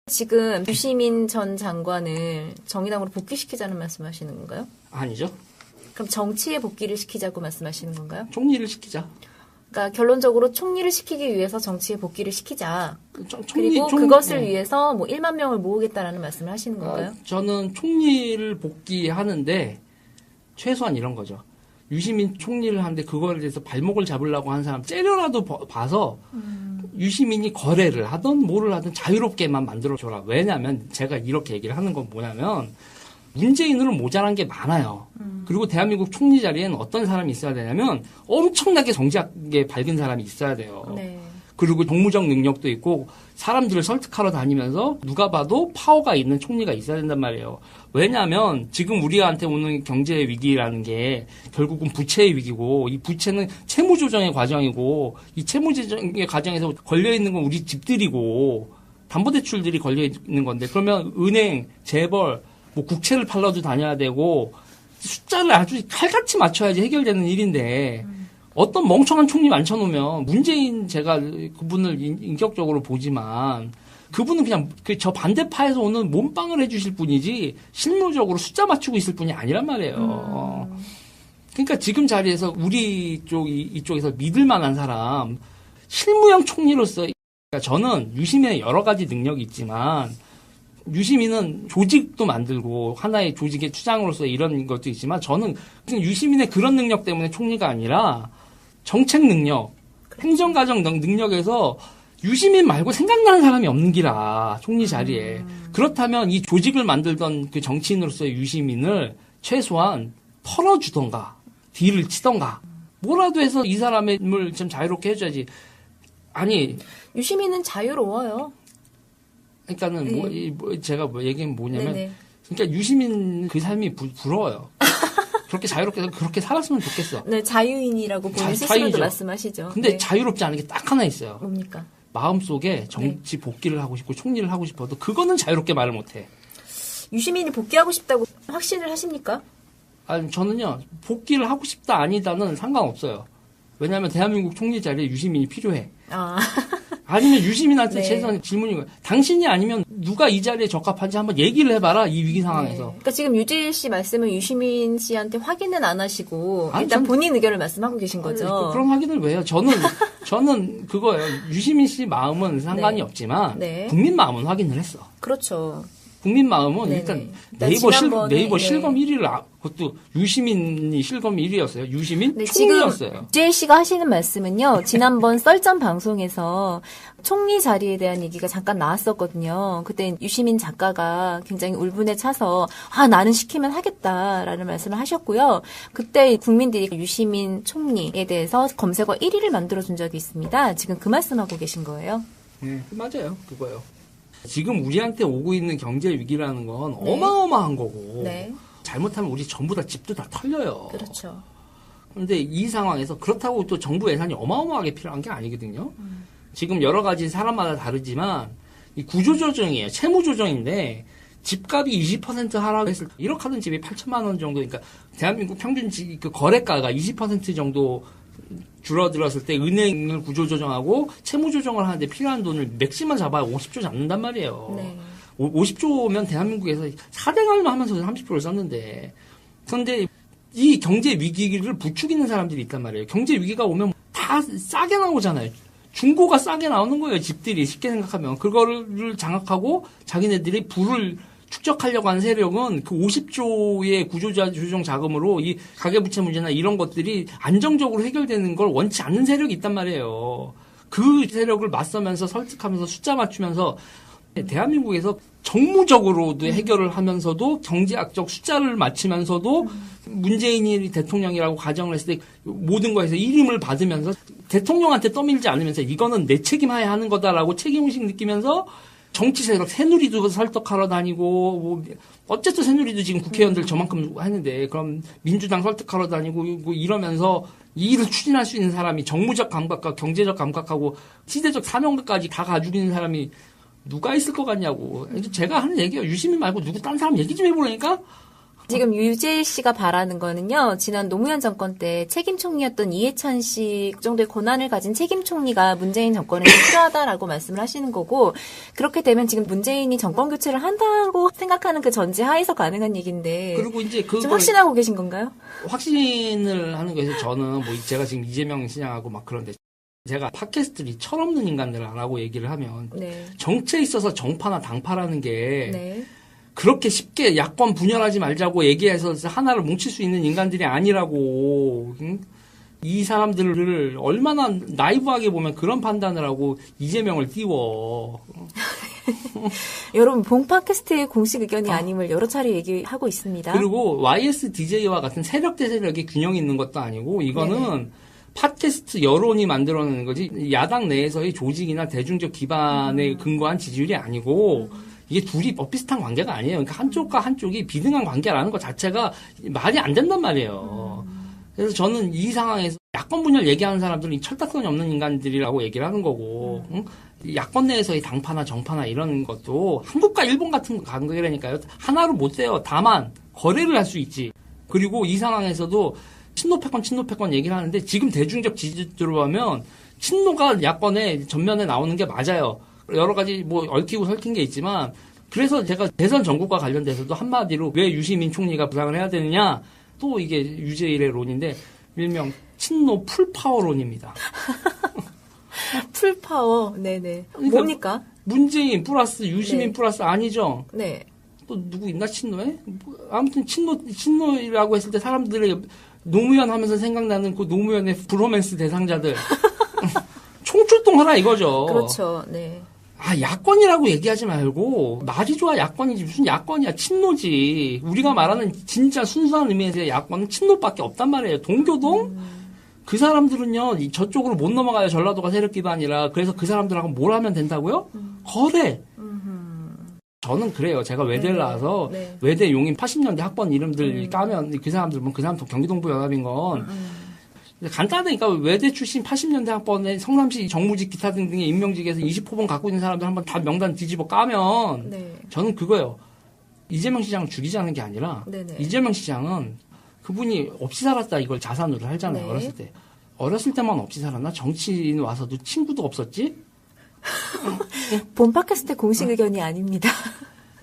지금 유시민 전 장관을 정의당으로 복귀시키자는 말씀하시는 건가요? 아니죠. 그럼 정치에 복귀를 시키자고 말씀하시는 건가요? 총리를 시키자. 그러니까 결론적으로 총리를 시키기 위해서 정치에 복귀를 시키자. 그리고 총리, 그것을 네. 위해서 뭐 1만 명을 모으겠다라는 말씀을 하시는 건가요? 저는 총리를 복귀하는데 최소한 이런 거죠. 유시민 총리를 하는데 그거에 대해서 발목을 잡으려고 하는 사람 째려라도 봐서 유시민이 거래를 하든 뭐를 하든 자유롭게만 만들어줘라. 왜냐하면 제가 이렇게 얘기를 하는 건 뭐냐면 문재인으로 모자란 게 많아요. 그리고 대한민국 총리 자리에는 어떤 사람이 있어야 되냐면 엄청나게 정직하게 밝은 사람이 있어야 돼요. 네. 그리고 정무적 능력도 있고 사람들을 설득하러 다니면서 누가 봐도 파워가 있는 총리가 있어야 된단 말이에요. 왜냐하면 지금 우리한테 오는 경제 위기라는 게 결국은 부채의 위기고 이 부채는 채무조정의 과정이고 이 채무조정의 과정에서 걸려있는 건 우리 집들이고 담보대출들이 걸려있는 건데 그러면 은행, 재벌, 뭐 국채를 팔러도 다녀야 되고 숫자를 아주 칼같이 맞춰야지 해결되는 일인데 어떤 멍청한 총리 앉혀놓으면 문재인 제가 그분을 인격적으로 보지만 그분은 그냥 저 반대파에서 오는 몸빵을 해주실 분이지 실무적으로 숫자 맞추고 있을 분이 아니란 말이에요. 그러니까 지금 자리에서 우리 이쪽에서 믿을 만한 사람 실무형 총리로서 그러니까 저는 유시민의 여러 가지 능력이 있지만 유시민은 조직도 만들고 하나의 조직의 추장으로서 이런 것도 있지만 저는 유시민의 그런 능력 때문에 총리가 아니라 정책 능력, 행정과정 능력에서 유시민 말고 생각나는 사람이 없는 기라 총리 자리에. 그렇다면 이 조직을 만들던 그 정치인으로서의 유시민을 최소한 털어주던가 딜을 치던가 뭐라도 해서 이 사람을 좀 자유롭게 해줘야지. 아니 유시민은 자유로워요. 그러니까는 제가 얘기는 뭐냐면 네네. 그러니까 유시민 그 삶이 부러워요. 그렇게 자유롭게 그렇게 살았으면 좋겠어. 네, 자유인이라고 본인 스스로도 자유죠. 말씀하시죠. 근데 네. 자유롭지 않은 게 딱 하나 있어요. 뭡니까? 마음속에 정치 복귀를 하고 싶고 총리를 하고 싶어도 그거는 자유롭게 말을 못해. 유시민이 복귀하고 싶다고 확신을 하십니까? 아니 저는요 복귀를 하고 싶다 아니다는 상관없어요. 왜냐하면 대한민국 총리 자리에 유시민이 필요해. 아니면 유시민한테 네. 최소한 질문이 거예요. 당신이 아니면 누가 이 자리에 적합한지 한번 얘기를 해봐라. 이 위기 상황에서. 네. 그러니까 지금 유지일 씨 말씀은 유시민 씨한테 확인은 안 하시고 아니, 일단 본인 의견을 말씀하고 계신 거죠. 그런 확인을 왜 해요? 저는 그거예요. 유시민 씨 마음은 상관이 네. 없지만 네. 국민 마음은 확인을 했어. 그렇죠. 국민 마음은 네네. 일단 지난번에, 네이버 네. 실검 1위를 그것도 유시민이 실검 1위였어요. 유시민 네, 지금 총리였어요. 유지일 씨가 하시는 말씀은요. 지난번 썰전 방송에서 총리 자리에 대한 얘기가 잠깐 나왔었거든요. 그때 유시민 작가가 굉장히 울분에 차서 나는 시키면 하겠다라는 말씀을 하셨고요. 그때 국민들이 유시민 총리에 대해서 검색어 1위를 만들어준 적이 있습니다. 지금 그 말씀하고 계신 거예요. 네, 맞아요. 그거요. 지금 우리한테 오고 있는 경제 위기라는 건 네. 어마어마한 거고 네. 잘못하면 우리 전부 다 집도 다 털려요. 그렇죠. 그런데 이 상황에서 그렇다고 또 정부 예산이 어마어마하게 필요한 게 아니거든요. 지금 여러 가지 사람마다 다르지만 이 구조조정이에요. 채무조정인데 집값이 20% 하락했을 때 1억 하던 집이 8천만 원 정도 그러니까 대한민국 평균 그 거래가가 20% 정도 줄어들었을 때 은행을 구조조정하고 채무조정을 하는데 필요한 돈을 맥시멈 잡아야 50조 잡는단 말이에요. 네. 50조면 대한민국에서 4대강을 하면서 30%를 썼는데 그런데 이 경제 위기를 부추기는 사람들이 있단 말이에요. 경제 위기가 오면 다 싸게 나오잖아요. 중고가 싸게 나오는 거예요. 집들이 쉽게 생각하면. 그거를 장악하고 자기네들이 부를 축적하려고 하는 세력은 그 50조의 구조조정 자금으로 이 가계부채 문제나 이런 것들이 안정적으로 해결되는 걸 원치 않는 세력이 있단 말이에요. 그 세력을 맞서면서 설득하면서 숫자 맞추면서 대한민국에서 정무적으로도 해결을 하면서도 경제학적 숫자를 맞추면서도 문재인이 대통령이라고 가정을 했을 때 모든 거에서 일임을 받으면서 대통령한테 떠밀지 않으면서 이거는 내 책임하에 하는 거다라고 책임의식 느끼면서 정치 세력 새누리도 설득하러 다니고 뭐 어쨌든 새누리도 지금 국회의원들 저만큼 하는데 그럼 민주당 설득하러 다니고 뭐 이러면서 이 일을 추진할 수 있는 사람이 정무적 감각과 경제적 감각하고 시대적 사명감까지 다 가지고 있는 사람이 누가 있을 것 같냐고. 제가 하는 얘기가 유시민 말고 누구 딴 사람 얘기 좀 해보라니까. 지금 유재일 씨가 바라는 거는요, 지난 노무현 정권 때 책임 총리였던 이해찬 씨 정도의 권한을 가진 책임 총리가 문재인 정권에 필요하다라고 말씀을 하시는 거고, 그렇게 되면 지금 문재인이 정권 교체를 한다고 생각하는 그 전제 하에서 가능한 얘기인데. 그리고 이제 좀 확신하고 계신 건가요? 확신을 하는 거에서 저는 뭐 제가 지금 이재명 시장하고 막 그런데 제가 팟캐스트들이 철없는 인간들 안 하고 얘기를 하면 네. 정치에 있어서 정파나 당파라는 게 네. 그렇게 쉽게 야권 분열하지 말자고 얘기해서 하나를 뭉칠 수 있는 인간들이 아니라고. 응? 이 사람들을 얼마나 나이브하게 보면 그런 판단을 하고 이재명을 띄워. 여러분, 본 팟캐스트의 공식 의견이 아님을 여러 차례 얘기하고 있습니다. 그리고 YSDJ와 같은 세력 대 세력의 균형이 있는 것도 아니고 이거는 팟캐스트 여론이 만들어내는 거지 야당 내에서의 조직이나 대중적 기반에 근거한 지지율이 아니고 이게 둘이 비슷한 관계가 아니에요. 그러니까 한쪽과 한쪽이 비등한 관계라는 것 자체가 말이 안 된단 말이에요. 그래서 저는 이 상황에서 야권 분열 얘기하는 사람들은 철딱선이 없는 인간들이라고 얘기를 하는 거고 응? 야권 내에서의 당파나 정파나 이런 것도 한국과 일본 같은 관계라니까요. 하나로 못 돼요. 다만 거래를 할 수 있지. 그리고 이 상황에서도 친노 패권 얘기를 하는데 지금 대중적 지지율로 하면 친노가 야권의 전면에 나오는 게 맞아요. 여러 가지 뭐 얽히고 설킨 게 있지만 그래서 제가 대선 전국과 관련돼서도 한마디로 왜 유시민 총리가 부상을 해야 되느냐 또 이게 유재일의 론인데 일명 친노 풀파워론입니다. 풀파워, 네네. 그러니까 뭡니까? 문재인 플러스 유시민 네. 플러스 아니죠. 네. 또 누구 있나 친노에? 아무튼 친노라고 했을 때 사람들의 노무현 하면서 생각나는 그 노무현의 브로맨스 대상자들 총출동하라 이거죠. 그렇죠, 네. 아, 야권이라고 얘기하지 말고, 말이 좋아, 야권이지. 무슨 야권이야, 친노지. 우리가 말하는 진짜 순수한 의미에서의 야권은 친노밖에 없단 말이에요. 동교동? 그 사람들은요, 저쪽으로 못 넘어가요. 전라도가 세력 기반이라. 그래서 그 사람들하고 뭘 하면 된다고요? 거래. 저는 그래요. 제가 외대를 나와서 네. 외대 용인 80년대 학번 이름들 까면 그 사람들 보면 그 사람도 경기동부 연합인 건 간단하니까 외대 출신 80년대 학번에 성남시 정무직 기타 등등의 임명직에서 20호번 갖고 있는 사람들 한번 다 명단 뒤집어 까면 네. 저는 그거예요. 이재명 시장을 죽이자는 게 아니라 네네. 이재명 시장은 그분이 없이 살았다 이걸 자산으로 살잖아요. 네. 어렸을 때. 어렸을 때만 없이 살았나? 정치인 와서도 친구도 없었지? 본 팟캐스트 공식 의견이 아닙니다.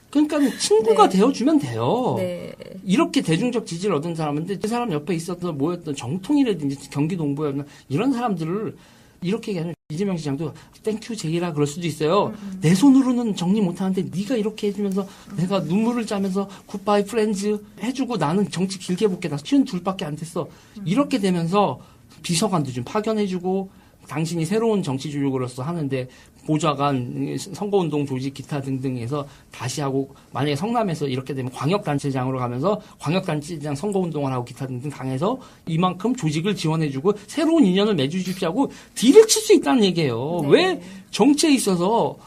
그러니까 친구가 네. 되어주면 돼요. 네. 이렇게 대중적 지지를 얻은 사람인데 그 사람 옆에 있었던 모였던 정통이라든지 경기 동부였나 이런 사람들을 이렇게 얘기하면 이재명 시장도 땡큐 제이라 그럴 수도 있어요. 내 손으로는 정리 못하는데 네가 이렇게 해주면서 내가 눈물을 짜면서 굿바이 프렌즈 해주고 나는 정치 길게 볼게 나 52밖에 안 됐어. 이렇게 되면서 비서관도 좀 파견해주고 당신이 새로운 정치 조직으로서 하는데 보좌관, 선거운동 조직 기타 등등에서 다시 하고 만약에 성남에서 이렇게 되면 광역단체장으로 가면서 광역단체장 선거운동을 하고 기타 등등 당해서 이만큼 조직을 지원해주고 새로운 인연을 맺어주십시오 하고 딜을 칠 수 있다는 얘기예요. 네. 왜 정치에 있어서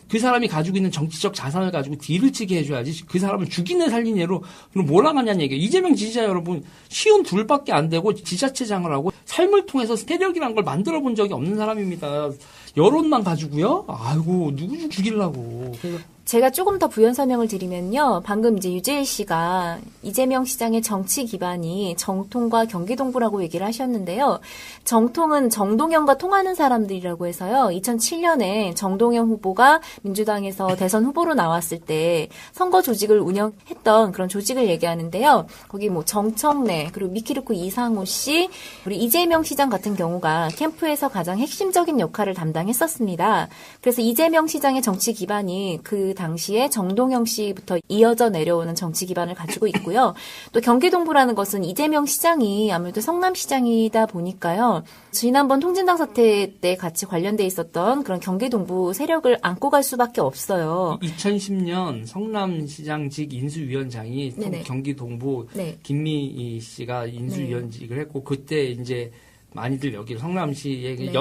그 사람이 가지고 있는 정치적 자산을 가지고 딜을 치게 해줘야지 그 사람을 죽이네 살리네로 그럼 몰아가냐는 얘기예요. 이재명 지지자 여러분 쉬운 둘밖에 안 되고 지자체장을 하고 삶을 통해서 세력이란 걸 만들어 본 적이 없는 사람입니다. 여론만 가지고요? 아이고 누구 죽이려고. 그래서 제가 조금 더 부연 설명을 드리면요. 방금 이제 유재일 씨가 이재명 시장의 정치 기반이 정통과 경기동부라고 얘기를 하셨는데요. 정통은 정동영과 통하는 사람들이라고 해서요. 2007년에 정동영 후보가 민주당에서 대선 후보로 나왔을 때 선거 조직을 운영했던 그런 조직을 얘기하는데요. 거기 뭐 정청래 그리고 미키르코 이상호 씨 우리 이재명 시장 같은 경우가 캠프에서 가장 핵심적인 역할을 담당했었습니다. 그래서 이재명 시장의 정치 기반이 그 당시에 정동영 씨부터 이어져 내려오는 정치 기반을 가지고 있고요. 또 경기동부라는 것은 이재명 시장이 아무래도 성남시장이다 보니까요. 지난번 통진당 사태 때 같이 관련돼 있었던 그런 경기동부 세력을 안고 갈 수밖에 없어요. 2010년 성남시장직 인수위원장이 네네. 경기동부 네. 김미희 씨가 인수위원직을 했고 그때 이제 많이들 여기를 성남시의 네.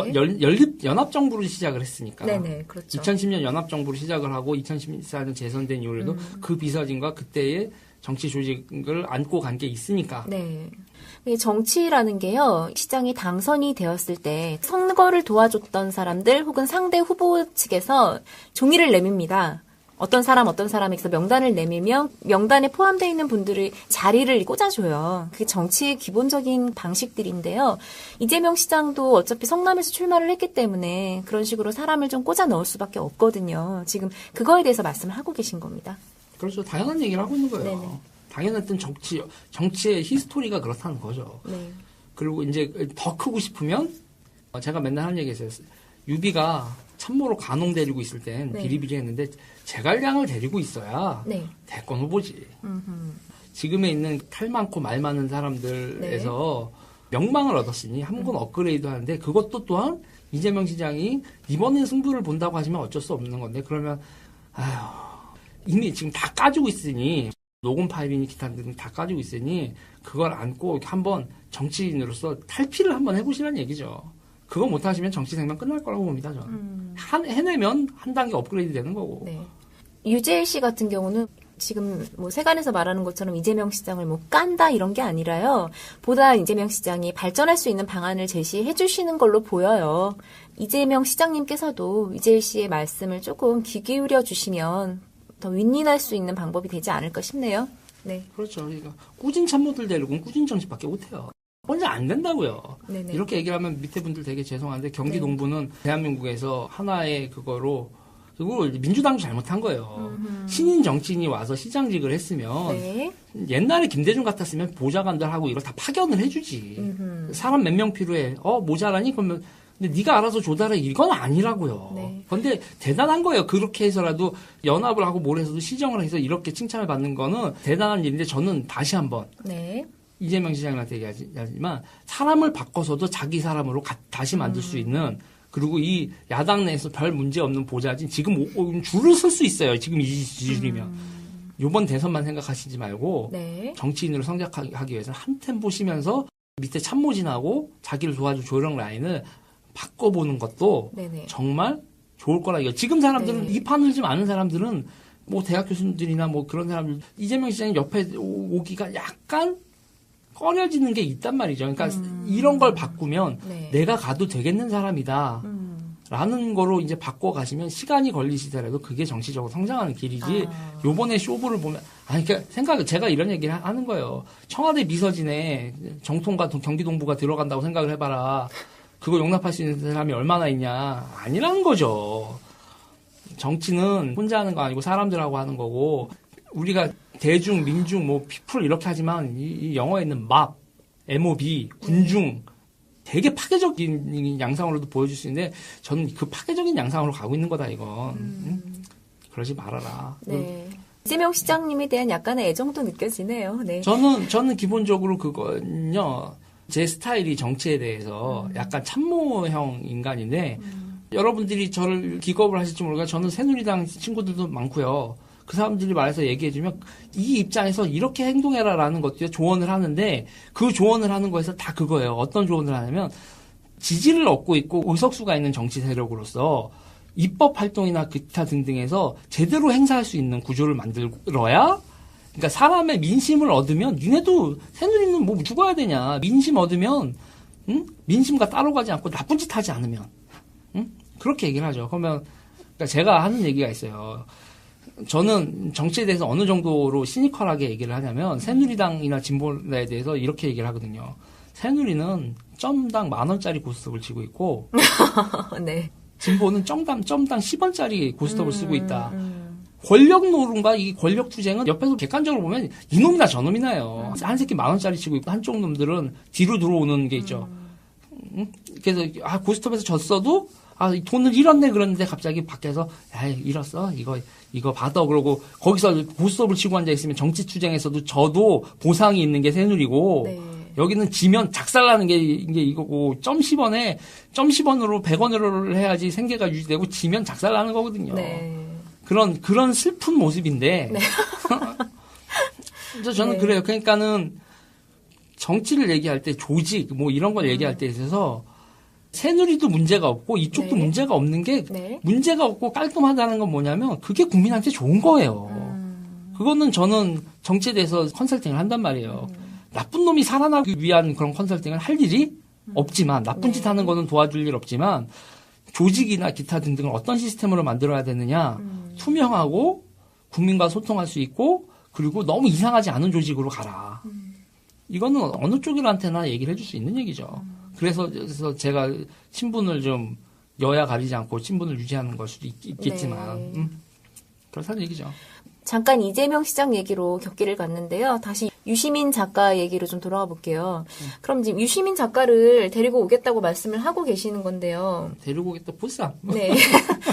연합정부를 시작을 했으니까. 네네, 그렇죠. 2010년 연합정부를 시작을 하고 2014년 재선된 이후에도 그 비서진과 그때의 정치 조직을 안고 간 게 있으니까. 네. 이 정치라는 게요, 시장이 당선이 되었을 때 선거를 도와줬던 사람들 혹은 상대 후보 측에서 종이를 내밉니다. 어떤 사람에서 명단을 내밀면 명단에 포함되어 있는 분들의 자리를 꽂아줘요. 그게 정치의 기본적인 방식들인데요. 이재명 시장도 어차피 성남에서 출마를 했기 때문에 그런 식으로 사람을 좀 꽂아 넣을 수밖에 없거든요. 지금 그거에 대해서 말씀을 하고 계신 겁니다. 그렇죠. 당연한 얘기를 하고 있는 거예요. 네네. 당연했던 정치의 히스토리가 그렇다는 거죠. 네. 그리고 이제 더 크고 싶으면 제가 맨날 하는 얘기가 있어요. 유비가 참모로 간홍 데리고 있을 땐 네. 비리비리했는데 제갈량을 데리고 있어야 네. 대권 후보지. 지금에 있는 탈 많고 말 많은 사람들에서 명망을 얻었으니 한 번 업그레이드 하는데 그것도 또한 이재명 시장이 이번에 승부를 본다고 하시면 어쩔 수 없는 건데 그러면 이미 지금 다 까지고 있으니 녹음 파일이니 기타 등 다 까지고 있으니 그걸 안고 한번 정치인으로서 탈피를 한번 해보시라는 얘기죠. 그거 못하시면 정치 생명 끝날 거라고 봅니다. 저는. 해내면 한 단계 업그레이드 되는 거고. 네. 유재일 씨 같은 경우는 지금 뭐 세간에서 말하는 것처럼 이재명 시장을 뭐 깐다 이런 게 아니라요. 보다 이재명 시장이 발전할 수 있는 방안을 제시해 주시는 걸로 보여요. 이재명 시장님께서도 유재일 씨의 말씀을 조금 귀 기울여 주시면 더 윈윈할 수 있는 방법이 되지 않을까 싶네요. 네. 그렇죠. 그러니까 꾸진 참모들 데리고는 꾸진 정치밖에 못해요. 혼자 안 된다고요. 네네. 이렇게 얘기를 하면 밑에 분들 되게 죄송한데 경기 동부는 대한민국에서 하나의 그거로 그리고 민주당도 잘못한 거예요. 신인 정치인이 와서 시장직을 했으면 네. 옛날에 김대중 같았으면 보좌관들하고 이걸 다 파견을 해주지. 사람 몇 명 필요해. 모자라니? 그러면 근데 네가 알아서 조달해. 이건 아니라고요. 네. 그런데 대단한 거예요. 그렇게 해서라도 연합을 하고 뭘 해서도 시정을 해서 이렇게 칭찬을 받는 거는 대단한 일인데 저는 다시 한번 네. 이재명 시장한테 얘기하지만 사람을 바꿔서도 자기 사람으로 다시 만들 수 있는 그리고 이 야당 내에서 별 문제 없는 보좌진 지금 줄을 설 수 있어요. 지금 이 지지율이면. 이번 대선만 생각하시지 말고 네. 정치인으로 성장하기 위해서 한 템 보시면서 밑에 참모진하고 자기를 도와줄 조령 라인을 바꿔보는 것도 네네. 정말 좋을 거라 이거. 지금 사람들은 네. 이 판을 좀 아는 사람들은 뭐 대학 교수들이나 뭐 그런 사람들 이재명 시장이 옆에 오기가 약간 꺼려지는 게 있단 말이죠. 그러니까 이런 걸 바꾸면 네. 내가 가도 되겠는 사람이다. 라는 거로 이제 바꿔가시면 시간이 걸리시더라도 그게 정치적으로 성장하는 길이지. 요번에 쇼부를 보면, 그러니까 제가 이런 얘기를 하는 거예요. 청와대 비서진에 정통과 경기동부가 들어간다고 생각을 해봐라. 그거 용납할 수 있는 사람이 얼마나 있냐. 아니라는 거죠. 정치는 혼자 하는 거 아니고 사람들하고 하는 거고, 우리가 대중, 민중, 뭐, 피플 이렇게 하지만 이 영어에 있는 MOB, 군중, 되게 파괴적인 양상으로도 보여줄 수 있는데 저는 그 파괴적인 양상으로 가고 있는 거다 이건. 응? 그러지 말아라. 네. 이재명 시장님에 대한 약간의 애정도 느껴지네요. 네. 저는 기본적으로 그거는요. 제 스타일이 정치에 대해서 약간 참모형 인간인데 여러분들이 저를 기겁을 하실지 모르겠지만 저는 새누리당 친구들도 많고요. 그 사람들이 말해서 얘기해주면 이 입장에서 이렇게 행동해라라는 것도 조언을 하는데 그 조언을 하는 거에서 다 그거예요. 어떤 조언을 하냐면 지지를 얻고 있고 의석수가 있는 정치 세력으로서 입법 활동이나 기타 등등에서 제대로 행사할 수 있는 구조를 만들어야 그러니까 사람의 민심을 얻으면 니네도 새누리는 뭐 죽어야 되냐. 민심 얻으면 민심과 따로 가지 않고 나쁜 짓 하지 않으면 그렇게 얘기를 하죠. 그러면 그러니까 제가 하는 얘기가 있어요. 저는 정치에 대해서 어느 정도로 시니컬하게 얘기를 하냐면 새누리당이나 진보에 대해서 이렇게 얘기를 하거든요. 새누리는 점당 10,000원짜리 고스톱을 치고 있고 네. 진보는 점당 10원짜리 고스톱을 쓰고 있다. 권력 노름과 이 권력 투쟁은 옆에서 객관적으로 보면 이놈이나 저놈이나요. 한 새끼 10,000원짜리 치고 있고 한쪽 놈들은 뒤로 들어오는 게 있죠. 그래서 고스톱에서 졌어도 돈을 잃었네 그러는데 갑자기 밖에서 잃었어 이거 받아 그러고 거기서 고스톱을 치고 앉아 있으면 정치 투쟁에서도 저도 보상이 있는 게 새누리고 네. 여기는 지면 작살나는 게 이거고 점 10원으로 100원으로 해야지 생계가 유지되고 지면 작살나는 거거든요. 네. 그런 슬픈 모습인데 네. 그래서 저는 네. 그래요. 그러니까는 정치를 얘기할 때 조직 뭐 이런 걸 얘기할 때 있어서 새누리도 문제가 없고 이쪽도 네. 문제가 없는 게 네. 문제가 없고 깔끔하다는 건 뭐냐면 그게 국민한테 좋은 거예요. 그거는 저는 정치에 대해서 컨설팅을 한단 말이에요. 나쁜 놈이 살아나기 위한 그런 컨설팅을 할 일이 없지만 나쁜 네. 짓 하는 거는 도와줄 일 없지만 조직이나 기타 등등을 어떤 시스템으로 만들어야 되느냐 투명하고 국민과 소통할 수 있고 그리고 너무 이상하지 않은 조직으로 가라. 이거는 어느 쪽이한테나 얘기를 해줄 수 있는 얘기죠. 그래서 제가 친분을 좀 여야 가리지 않고 친분을 유지하는 걸 수도 있겠지만 네. 그렇다는 얘기죠. 잠깐 이재명 시장 얘기로 격기를 갔는데요. 다시 유시민 작가 얘기로 좀 돌아와 볼게요. 그럼 지금 유시민 작가를 데리고 오겠다고 말씀을 하고 계시는 건데요. 데리고 오겠다 보쌈. 네.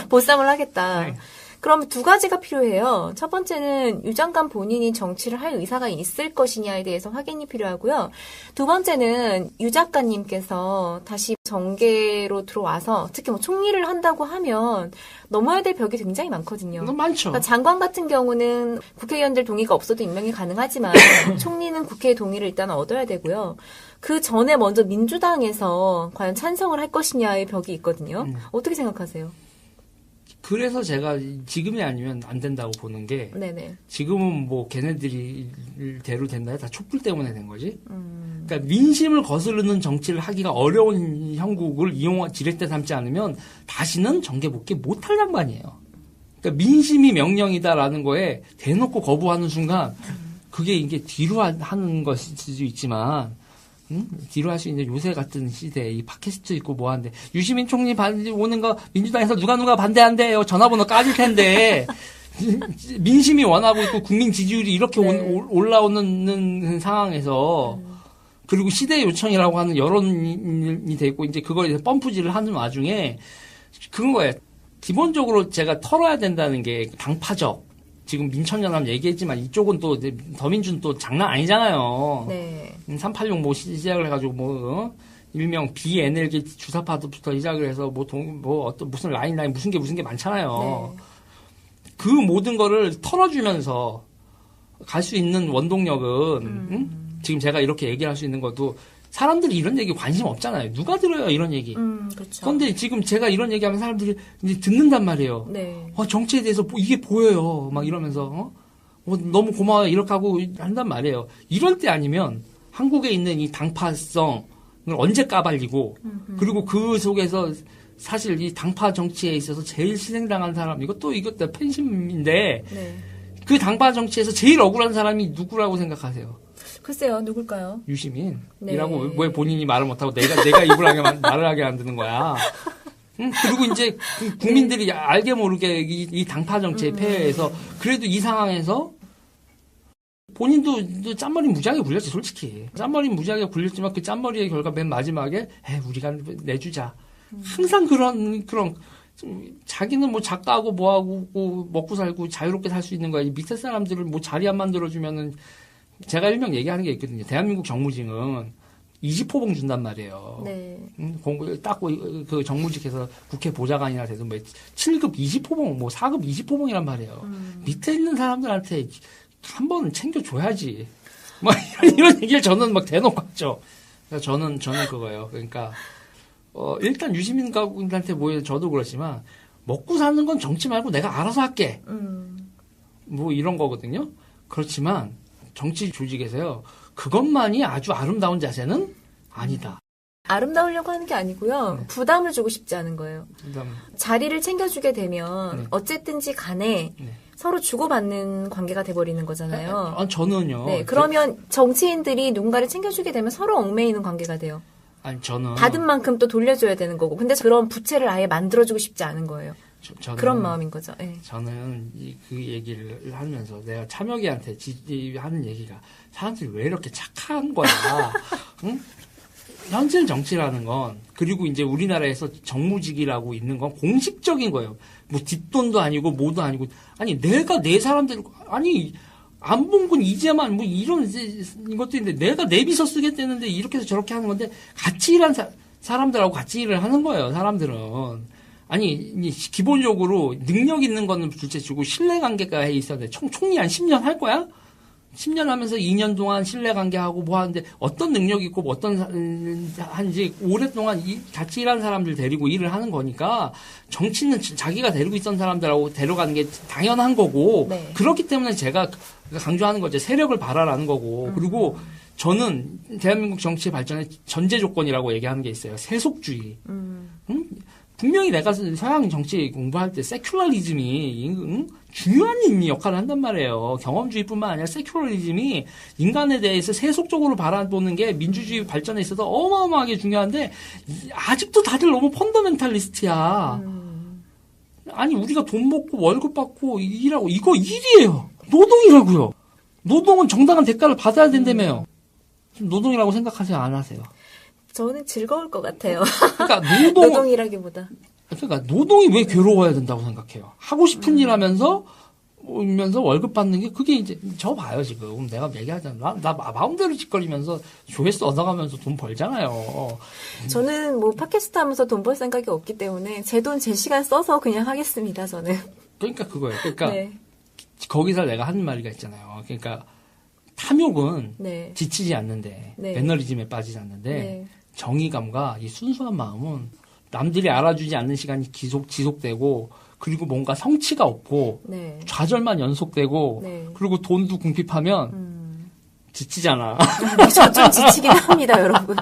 보쌈을 하겠다. 네. 그럼 두 가지가 필요해요. 첫 번째는 유 장관 본인이 정치를 할 의사가 있을 것이냐에 대해서 확인이 필요하고요. 두 번째는 유 작가님께서 다시 정계로 들어와서 특히 뭐 총리를 한다고 하면 넘어야 될 벽이 굉장히 많거든요. 너무 많죠. 그러니까 장관 같은 경우는 국회의원들 동의가 없어도 임명이 가능하지만 총리는 국회의 동의를 일단 얻어야 되고요. 그 전에 먼저 민주당에서 과연 찬성을 할 것이냐의 벽이 있거든요. 어떻게 생각하세요? 그래서 제가 지금이 아니면 안 된다고 보는 게 네네. 지금은 뭐 걔네들이 대로 된다 다 촛불 때문에 된 거지. 그러니까 민심을 거스르는 정치를 하기가 어려운 형국을 지렛대 삼지 않으면 다시는 정계 복귀 못할 양반이에요. 그러니까 민심이 명령이다라는 거에 대놓고 거부하는 순간 그게 이게 뒤로 하는 것일 수도 있지만 뒤로 할 수 있는 요새 같은 시대에 이 팟캐스트 있고 뭐 하는데 유시민 총리 오는 거 민주당에서 누가 반대한대요. 전화번호 까질 텐데 민심이 원하고 있고 국민 지지율이 이렇게 네. 올라오는 상황에서 그리고 시대 요청이라고 하는 여론이 돼 있고 이제 그거에 대해서 펌프질을 하는 와중에 그런 거예요. 기본적으로 제가 털어야 된다는 게 당파적. 지금 민천연합 얘기했지만 이쪽은 또 더민주는 또 장난 아니잖아요. 네. 386 뭐 시작을 해가지고 뭐 일명 BNLG 주사파부터 시작을 해서 어떤 무슨 라인 무슨 게 많잖아요. 네. 그 모든 거를 털어주면서 갈 수 있는 원동력은 지금 제가 이렇게 얘기할 수 있는 것도 사람들이 이런 얘기 관심 없잖아요. 누가 들어요 이런 얘기. 그렇죠. 그런데 지금 제가 이런 얘기하면 사람들이 이제 듣는단 말이에요. 네. 정치에 대해서 이게 보여요. 막 이러면서 너무 고마워요. 이렇게 하고 한단 말이에요. 이럴 때 아니면 한국에 있는 이 당파성을 언제 까발리고 그리고 그 속에서 사실 이 당파 정치에 있어서 제일 희생당한 사람 이것도 팬심인데 네. 그 당파 정치에서 제일 억울한 사람이 누구라고 생각하세요? 글쎄요, 누굴까요? 유시민이라고 네. 왜 본인이 말을 못하고 내가 입을 말을 하게 만드는 거야. 그리고 이제 국민들이 알게 모르게 이 당파 정치의 폐해에서 그래도 이 상황에서 본인도 짠머리 무지하게 굴렸지 솔직히. 짠머리 무지하게 굴렸지만 그 짠머리의 결과 맨 마지막에 우리가 내주자. 항상 그런 자기는 뭐 작가하고 뭐하고 먹고 살고 자유롭게 살 수 있는 거야. 이 밑에 사람들을 뭐 자리 안 만들어주면은 제가 일명 얘기하는 게 있거든요. 대한민국 정무직은 20호봉 준단 말이에요. 네. 공부 닦고 그 정무직에서 국회 보좌관이나 돼도 뭐 7급 20호봉, 뭐 4급 20호봉이란 말이에요. 밑에 있는 사람들한테 한 번은 챙겨줘야지. 막 이런 얘기를 저는 막 대놓고 하죠. 그러니까 저는 그거예요. 그러니까 일단 유시민 가족한테 저도 그렇지만 먹고 사는 건 정치 말고 내가 알아서 할게. 뭐 이런 거거든요. 그렇지만 정치 조직에서요. 그것만이 아주 아름다운 자세는 아니다. 아름다우려고 하는 게 아니고요. 네. 부담을 주고 싶지 않은 거예요. 그다음 자리를 챙겨주게 되면 네. 어쨌든지 간에 네. 서로 주고받는 관계가 돼버리는 거잖아요. 저는요. 네, 그러면 정치인들이 누군가를 챙겨주게 되면 서로 얽매이는 관계가 돼요. 저는 받은 만큼 또 돌려줘야 되는 거고. 근데 그런 부채를 아예 만들어주고 싶지 않은 거예요. 저는 그런 마음인 거죠. 네. 저는 그 얘기를 하면서 내가 참여기한테 하는 얘기가 사람들이 왜 이렇게 착한 거야? 응? 현실 정치라는 건 그리고 이제 우리나라에서 정무직이라고 있는 건 공식적인 거예요. 뭐 뒷돈도 아니고 뭐도 아니고 아니 내가 내 사람들 아니 안 본 건 이제만 뭐 이런 이것도 있는데 내가 내 비서 쓰겠다는데 이렇게 해서 저렇게 하는 건데 같이 일한 사람들하고 같이 일을 하는 거예요. 사람들은. 아니 기본적으로 능력 있는 거는 둘째치고 신뢰관계가 있어야 돼. 총리 한 10년 할 거야? 10년 하면서 2년 동안 신뢰관계하고 뭐 하는데 어떤 능력이 있고 뭐 어떤 한지 오랫동안 같이 일하는 사람들 데리고 일을 하는 거니까 정치는 자기가 데리고 있던 사람들하고 데려가는 게 당연한 거고 네. 그렇기 때문에 제가 강조하는 거죠. 세력을 발휘하라는 거고 그리고 저는 대한민국 정치의 발전의 전제 조건이라고 얘기하는 게 있어요. 세속주의. 응? 분명히 내가 서양 정치 공부할 때 세큘러리즘이 중요한 역할을 한단 말이에요. 경험주의뿐만 아니라 세큘러리즘이 인간에 대해서 세속적으로 바라보는 게 민주주의 발전에 있어서 어마어마하게 중요한데 아직도 다들 너무 펀더멘탈리스트야. 아니 우리가 돈 먹고 월급 받고 일하고 이거 일이에요. 노동이라고요. 노동은 정당한 대가를 받아야 된다며요. 노동이라고 생각하세요? 안 하세요? 저는 즐거울 것 같아요. 그러니까 노동이라기보다. 그러니까 노동이 왜 괴로워야 된다고 생각해요? 하고 싶은 일 하면서 월급 받는 게 그게 이제 저 봐요 지금 내가 얘기하잖아. 나 마음대로 짓거리면서 조회수 얻어가면서 돈 벌잖아요. 저는 뭐 팟캐스트 하면서 돈 벌 생각이 없기 때문에 제 돈 제 시간 써서 그냥 하겠습니다. 저는. 그러니까 그거예요. 그러니까 네. 거기서 내가 하는 말이 있잖아요. 그러니까 탐욕은 네. 지치지 않는데 네. 매너리즘에 빠지지 않는데 네. 정의감과 이 순수한 마음은 남들이 알아주지 않는 시간이 지속되고 그리고 뭔가 성취가 없고 네. 좌절만 연속되고 네. 그리고 돈도 궁핍하면 지치잖아. 저 좀 지치긴 합니다, 여러분.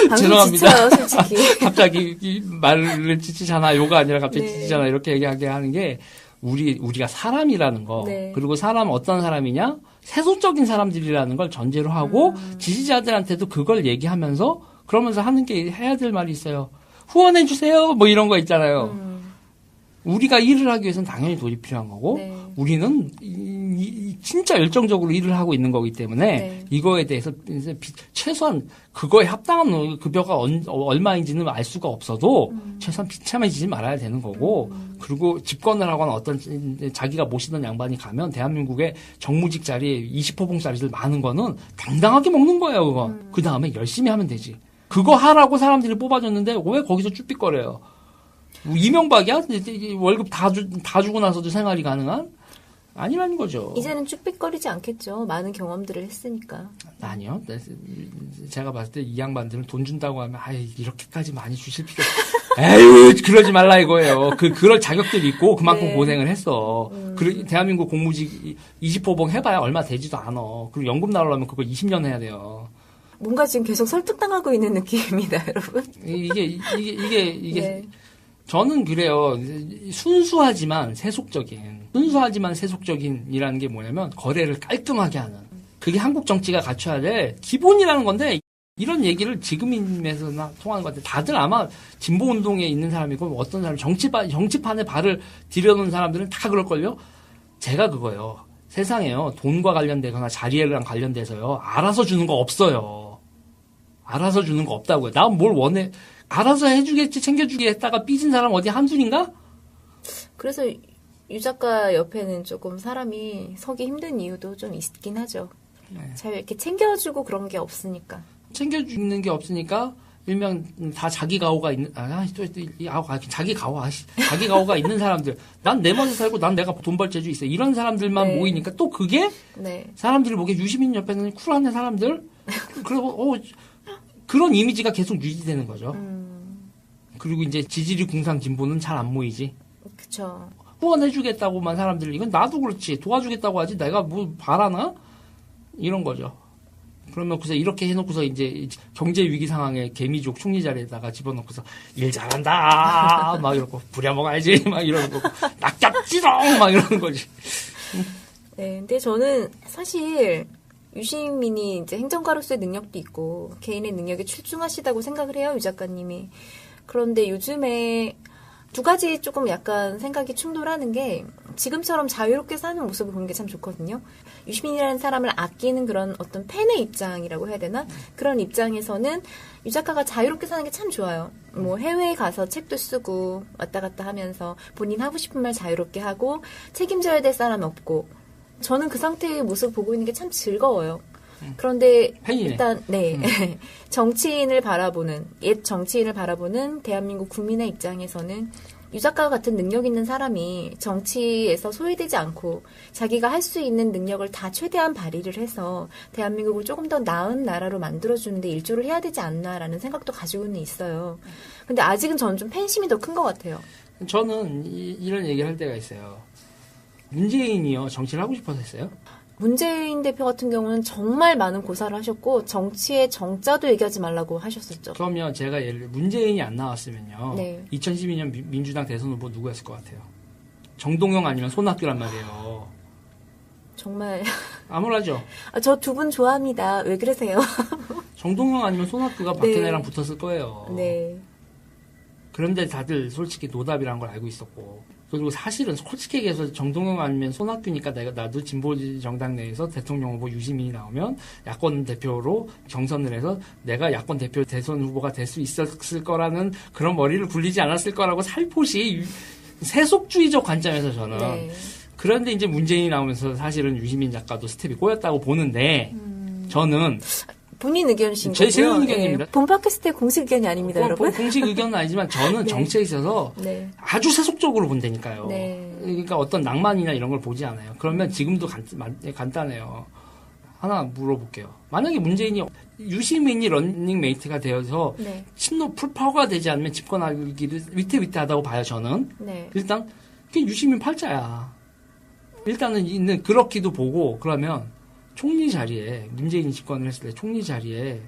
방송 죄송합니다. 지쳐요, 솔직히. 갑자기 이 말을 지치잖아. 요가 아니라 갑자기 네. 지치잖아. 이렇게 얘기하게 하는 게 우리가 사람이라는 거 네. 그리고 사람 어떤 사람이냐 세속적인 사람들이라는 걸 전제로 하고 지지자들한테도 그걸 얘기하면서 그러면서 하는 게 해야 될 말이 있어요. 후원해 주세요. 뭐 이런 거 있잖아요. 우리가 일을 하기 위해서는 당연히 돈이 필요한 거고 네. 우리는 진짜 열정적으로 일을 하고 있는 거기 때문에 네. 이거에 대해서 최소한 그거에 합당한 급여가 얼마인지는 알 수가 없어도 최소한 비참해지지 말아야 되는 거고 그리고 집권을 하거나 어떤 자기가 모시던 양반이 가면 대한민국의 정무직 자리 20호봉짜리들 많은 거는 당당하게 먹는 거예요. 그건. 그 다음에 열심히 하면 되지. 그거 하라고 사람들이 뽑아줬는데 왜 거기서 쭈삣거려요. 이명박이야? 월급 다 주고 나서도 생활이 가능한? 아니라는 거죠. 이제는 쭈삣거리지 않겠죠. 많은 경험들을 했으니까. 아니요. 제가 봤을 때 이 양반들은 돈 준다고 하면 이렇게까지 많이 주실 필요 에휴 그러지 말라 이거예요. 그럴 자격들이 있고 그만큼 네. 고생을 했어. 대한민국 공무직 20호봉 해봐야 얼마 되지도 않아. 그리고 연금 나오려면 그거 20년 해야 돼요. 뭔가 지금 계속 설득당하고 있는 느낌입니다, 여러분. 이게 네. 저는 그래요. 순수하지만 세속적인이라는 게 뭐냐면 거래를 깔끔하게 하는. 그게 한국 정치가 갖춰야 될 기본이라는 건데 이런 얘기를 지금임에서나 통하는 것 같아요. 다들 아마 진보 운동에 있는 사람이고 어떤 사람 정치판에 발을 들여놓은 사람들은 다 그럴걸요. 제가 그거예요. 세상에요. 돈과 관련되거나 자리랑 관련돼서요. 알아서 주는 거 없어요. 알아서 주는 거 없다고요. 난 뭘 원해. 알아서 해주겠지, 챙겨주게 했다가 삐진 사람 어디 한둘인가? 그래서 유 작가 옆에는 조금 사람이 서기 힘든 이유도 좀 있긴 하죠. 네. 잘 이렇게 챙겨주고 그런 게 없으니까. 챙겨주는 게 없으니까, 일명 다 자기 가오가 있는, 자기 가오가 있는 사람들. 난 내 멋에 살고 난 내가 돈 벌 재주 있어. 이런 사람들만 네. 모이니까 또 그게 네. 사람들이 보기에 유시민 옆에는 쿨한 사람들? 그리고, 그런 이미지가 계속 유지되는 거죠. 그리고 이제 지지리 궁상 진보는 잘 안 모이지. 그쵸. 후원해주겠다고만 사람들이 이건 나도 그렇지 도와주겠다고 하지 내가 뭐 바라나 이런 거죠. 그러면 그래서 이렇게 해놓고서 이제 경제 위기 상황에 개미족 총리 자리에다가 집어넣고서 일 잘한다 막 이러고 부려먹어야지 막 이러는 거고 낚잡지롱 막 이러는 거지. 네, 근데 저는 사실 유시민이 이제 행정가로서의 능력도 있고 개인의 능력에 출중하시다고 생각을 해요, 유 작가님이. 그런데 요즘에 두 가지 조금 약간 생각이 충돌하는 게 지금처럼 자유롭게 사는 모습을 보는 게 참 좋거든요. 유시민이라는 사람을 아끼는 그런 어떤 팬의 입장이라고 해야 되나? 그런 입장에서는 유 작가가 자유롭게 사는 게 참 좋아요. 뭐 해외에 가서 책도 쓰고 왔다 갔다 하면서 본인 하고 싶은 말 자유롭게 하고 책임져야 될 사람 없고 저는 그 상태의 모습을 보고 있는 게 참 즐거워요. 그런데 팬이네. 일단 네 정치인을 바라보는 옛 정치인을 바라보는 대한민국 국민의 입장에서는 유 작가 같은 능력 있는 사람이 정치에서 소외되지 않고 자기가 할 수 있는 능력을 다 최대한 발휘를 해서 대한민국을 조금 더 나은 나라로 만들어주는데 일조를 해야 되지 않나라는 생각도 가지고는 있어요. 근데 아직은 저는 좀 팬심이 더 큰 것 같아요. 저는 이런 얘기를 할 때가 있어요. 문재인이요 정치를 하고 싶어서 했어요? 문재인 대표 같은 경우는 정말 많은 고사를 하셨고 정치의 정자도 얘기하지 말라고 하셨었죠. 그러면 제가 예를 문재인이 안 나왔으면요. 네. 2012년 민주당 대선 후보 누구였을 것 같아요? 정동영 아니면 손학규란 말이에요. 정말 암울하죠? 저 두 분 좋아합니다. 왜 그러세요? 정동영 아니면 손학규가 박근혜랑 붙었을 거예요. 네. 그런데 다들 솔직히 노답이라는 걸 알고 있었고, 그리고 사실은 솔직히 얘기해서 정동영 아니면 손학규니까 나도 진보 정당 내에서 대통령 후보 유시민이 나오면 야권 대표로 경선을 해서 내가 야권 대표 대선 후보가 될 수 있었을 거라는 그런 머리를 굴리지 않았을 거라고 살포시 세속주의적 관점에서 저는. 네. 그런데 이제 문재인이 나오면서 사실은 유시민 작가도 스텝이 꼬였다고 보는데 저는 본인 의견이신 제 거고요. 의견입니다. 네. 본 팟캐스트의 공식 의견이 아닙니다, 여러분. 공식 의견은 아니지만 저는 네. 정치에 있어서 네. 아주 세속적으로 본다니까요. 네. 그러니까 어떤 낭만이나 이런 걸 보지 않아요. 그러면 지금도 간단해요. 하나 물어볼게요. 만약에 문재인이 유시민이 런닝메이트가 되어서 네. 친노 풀파워가 되지 않으면 집권하기를 위태위태하다고 봐요, 저는. 네. 일단 그게 유시민 팔자야. 일단은 있는 그렇기도 보고 그러면 총리 자리에 문재인이 집권을 했을 때 총리 자리에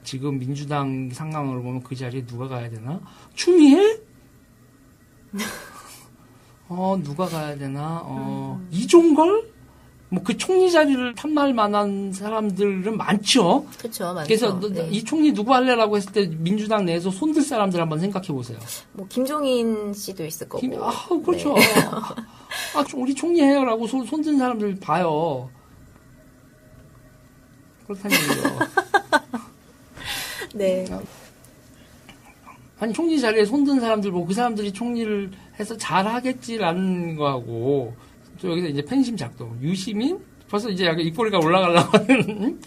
지금 민주당 상황으로 보면 그 자리에 누가 가야 되나? 추미애? 누가 가야 되나? 이종걸? 뭐 그 총리 자리를 탐날 만한 사람들은 많죠. 그렇죠, 많죠. 그래서 네. 이 총리 누구 할래라고 했을 때 민주당 내에서 손들 사람들 한번 생각해 보세요. 뭐 김종인 씨도 있을 거고. 그렇죠. 네. 우리 총리 해요라고 손든 사람들 봐요. 그렇다는 얘기죠. 네. 아니 총리 자리에 손든 사람들 보고 그 사람들이 총리를 해서 잘하겠지라는 거하고 또 여기서 이제 팬심 작동, 유시민 벌써 이제 약간 입꼬리가 올라가려고 하는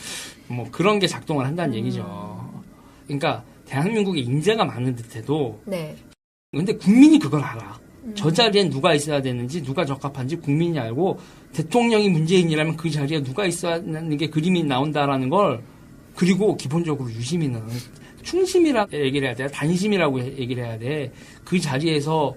뭐 그런 게 작동을 한다는 얘기죠. 그러니까 대한민국에 인재가 많은 듯해도 네. 근데 국민이 그걸 알아. 저 자리엔 누가 있어야 되는지 누가 적합한지 국민이 알고 대통령이 문재인이라면 그 자리에 누가 있어야 하는 게 그림이 나온다라는 걸 그리고 기본적으로 유시민은 충심이라고 얘기를 해야 돼. 단심이라고 얘기를 해야 돼. 그 자리에서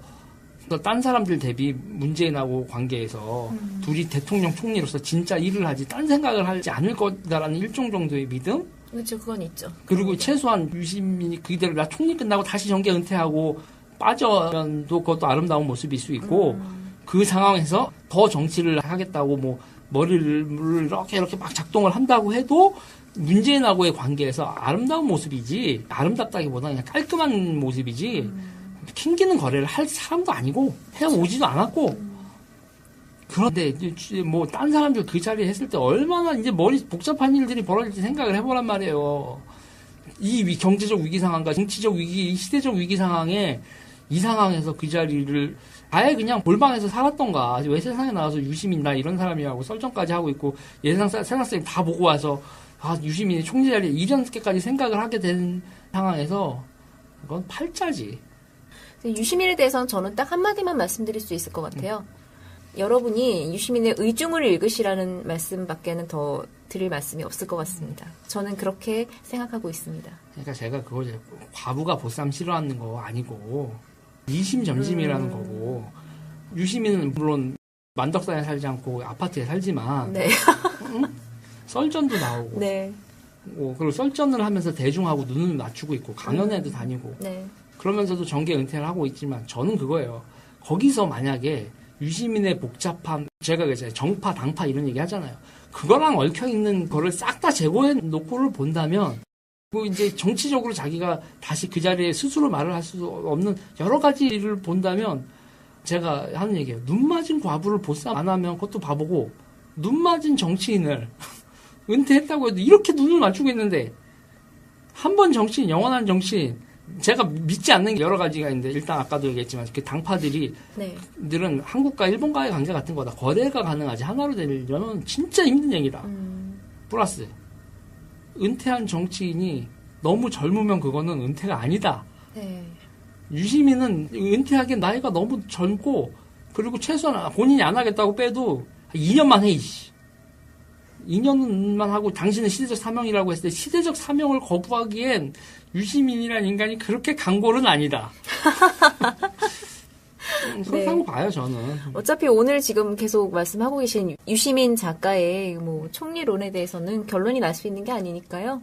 딴 사람들 대비 문재인하고 관계에서 둘이 대통령 총리로서 진짜 일을 하지 딴 생각을 하지 않을 거다라는 일종 정도의 믿음? 그렇죠. 그건 있죠. 그리고 최소한 유시민이 그대로 나 총리 끝나고 다시 정계 은퇴하고 빠져도 그것도 아름다운 모습일 수 있고 그 상황에서 더 정치를 하겠다고 뭐 머리를 이렇게 막 작동을 한다고 해도 문재인하고의 관계에서 아름다운 모습이지 아름답다기보다 그냥 깔끔한 모습이지 캥기는 거래를 할 사람도 아니고 해오지도 않았고 그런데 뭐 딴 사람들 그 자리에 했을 때 얼마나 이제 머리 복잡한 일들이 벌어질지 생각을 해보란 말이에요. 이 경제적 위기 상황과 정치적 위기, 이 시대적 위기 상황에 이 상황에서 그 자리를 아예 그냥 골방에서 살았던가 왜 세상에 나와서 유시민 나 이런 사람이라고 썰전까지 하고 있고 세상쌤 다 보고 와서 유시민이 총리 자리에 이렇게까지 생각을 하게 된 상황에서 그건 팔자지. 유시민에 대해서는 저는 딱 한마디만 말씀드릴 수 있을 것 같아요. 여러분이 유시민의 의중을 읽으시라는 말씀밖에는 더 드릴 말씀이 없을 것 같습니다. 저는 그렇게 생각하고 있습니다. 그러니까 제가 그걸 과부가 보쌈 싫어하는 거 아니고 이심전심이라는 거고 유시민은 물론 만덕산에 살지 않고 아파트에 살지만 네. 썰전도 나오고 네. 그리고 썰전을 하면서 대중하고 눈을 맞추고 있고 강연회도 다니고 네. 그러면서도 정계 은퇴를 하고 있지만 저는 그거예요. 거기서 만약에 유시민의 복잡함 제가 그랬잖아요. 정파 당파 이런 얘기 하잖아요. 그거랑 얽혀있는 거를 싹 다 제거해 놓고를 본다면 그 이제 정치적으로 자기가 다시 그 자리에 스스로 말을 할 수 없는 여러 가지를 본다면 제가 하는 얘기예요. 눈 맞은 과부를 보쌈 안 하면 그것도 바보고 눈 맞은 정치인을 은퇴했다고 해도 이렇게 눈을 맞추고 있는데 한 번 정치인 영원한 정치인 제가 믿지 않는 게 여러 가지가 있는데 일단 아까도 얘기했지만 그 당파들이 네. 들은 한국과 일본과의 관계 같은 거다. 거래가 가능하지 하나로 되려면 진짜 힘든 얘기다. 플러스 은퇴한 정치인이 너무 젊으면 그거는 은퇴가 아니다. 네. 유시민은 은퇴하기엔 나이가 너무 젊고 그리고 최소한 본인이 안 하겠다고 빼도 2년만 해. 2년만 하고 당신은 시대적 사명이라고 했을 때 시대적 사명을 거부하기엔 유시민이라는 인간이 그렇게 강골은 아니다. 그렇다고 봐요, 저는. 어차피 오늘 지금 계속 말씀하고 계신 유시민 작가의 뭐 총리론에 대해서는 결론이 날 수 있는 게 아니니까요.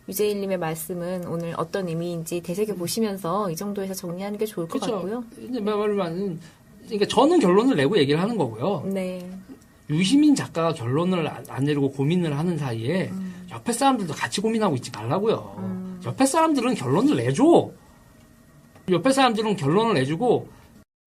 유재일님의 말씀은 오늘 어떤 의미인지 되새겨 보시면서 이 정도에서 정리하는 게 좋을 것 그쵸. 같고요. 이제 말하면 그러니까 저는 결론을 내고 얘기를 하는 거고요. 네. 유시민 작가가 결론을 안 내리고 고민을 하는 사이에 옆에 사람들도 같이 고민하고 있지 말라고요. 옆에 사람들은 결론을 내줘. 옆에 사람들은 결론을 내주고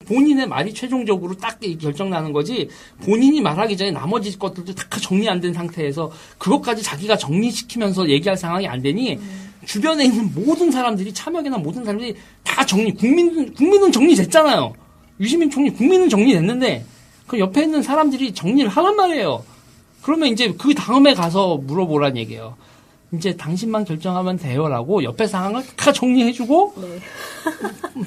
본인의 말이 최종적으로 딱 결정나는 거지 본인이 말하기 전에 나머지 것들도 다 정리 안 된 상태에서 그것까지 자기가 정리시키면서 얘기할 상황이 안 되니 주변에 있는 모든 사람들이 참여계나 모든 사람들이 다 국민은 정리됐잖아요. 유시민 총리 국민은 정리됐는데 그 옆에 있는 사람들이 정리를 하란 말이에요. 그러면 이제 그 다음에 가서 물어보란 얘기예요. 이제 당신만 결정하면 돼요라고 옆에 상황을 다 정리해주고 네.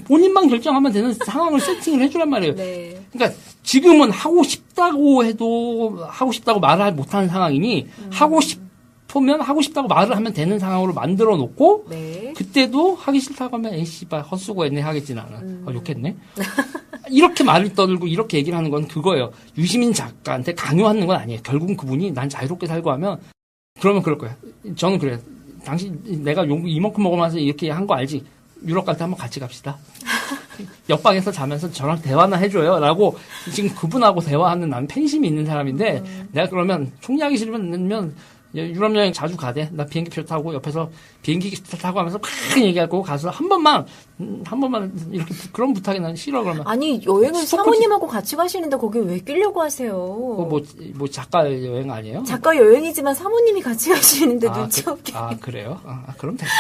본인만 결정하면 되는 상황을 세팅을 해주란 말이에요. 네. 그러니까 지금은 하고 싶다고 해도 하고 싶다고 말을 못하는 상황이니 하고 싶으면 하고 싶다고 말을 하면 되는 상황으로 만들어 놓고 네. 그때도 하기 싫다고 하면 에이 씨발 헛수고했네 하겠지 나는. 욕했네. 이렇게 말을 떠들고 이렇게 얘기를 하는 건 그거예요. 유시민 작가한테 강요하는 건 아니에요. 결국은 그분이 난 자유롭게 살고 하면 그러면 그럴 거야. 저는 그래요. 당신 내가 이만큼 먹으면서 이렇게 한 거 알지? 유럽 갈 때 한번 같이 갑시다. 옆방에서 자면서 저랑 대화나 해줘요. 라고 지금 그분하고 대화하는 난 팬심이 있는 사람인데 내가 그러면 총리하기 싫으면 유럽 여행 자주 가대. 나 비행기표 타고 옆에서 비행기 타고 하면서 막 얘기하고 가서 한 번만 이렇게 그런 부탁이 난 싫어 그러면. 아니 여행을 사모님하고 같이 가시는데 거기 왜 끼려고 하세요? 뭐 작가 여행 아니에요? 작가 여행이지만 사모님이 같이 가시는데 눈치 없게. 그래요? 그럼 됐고.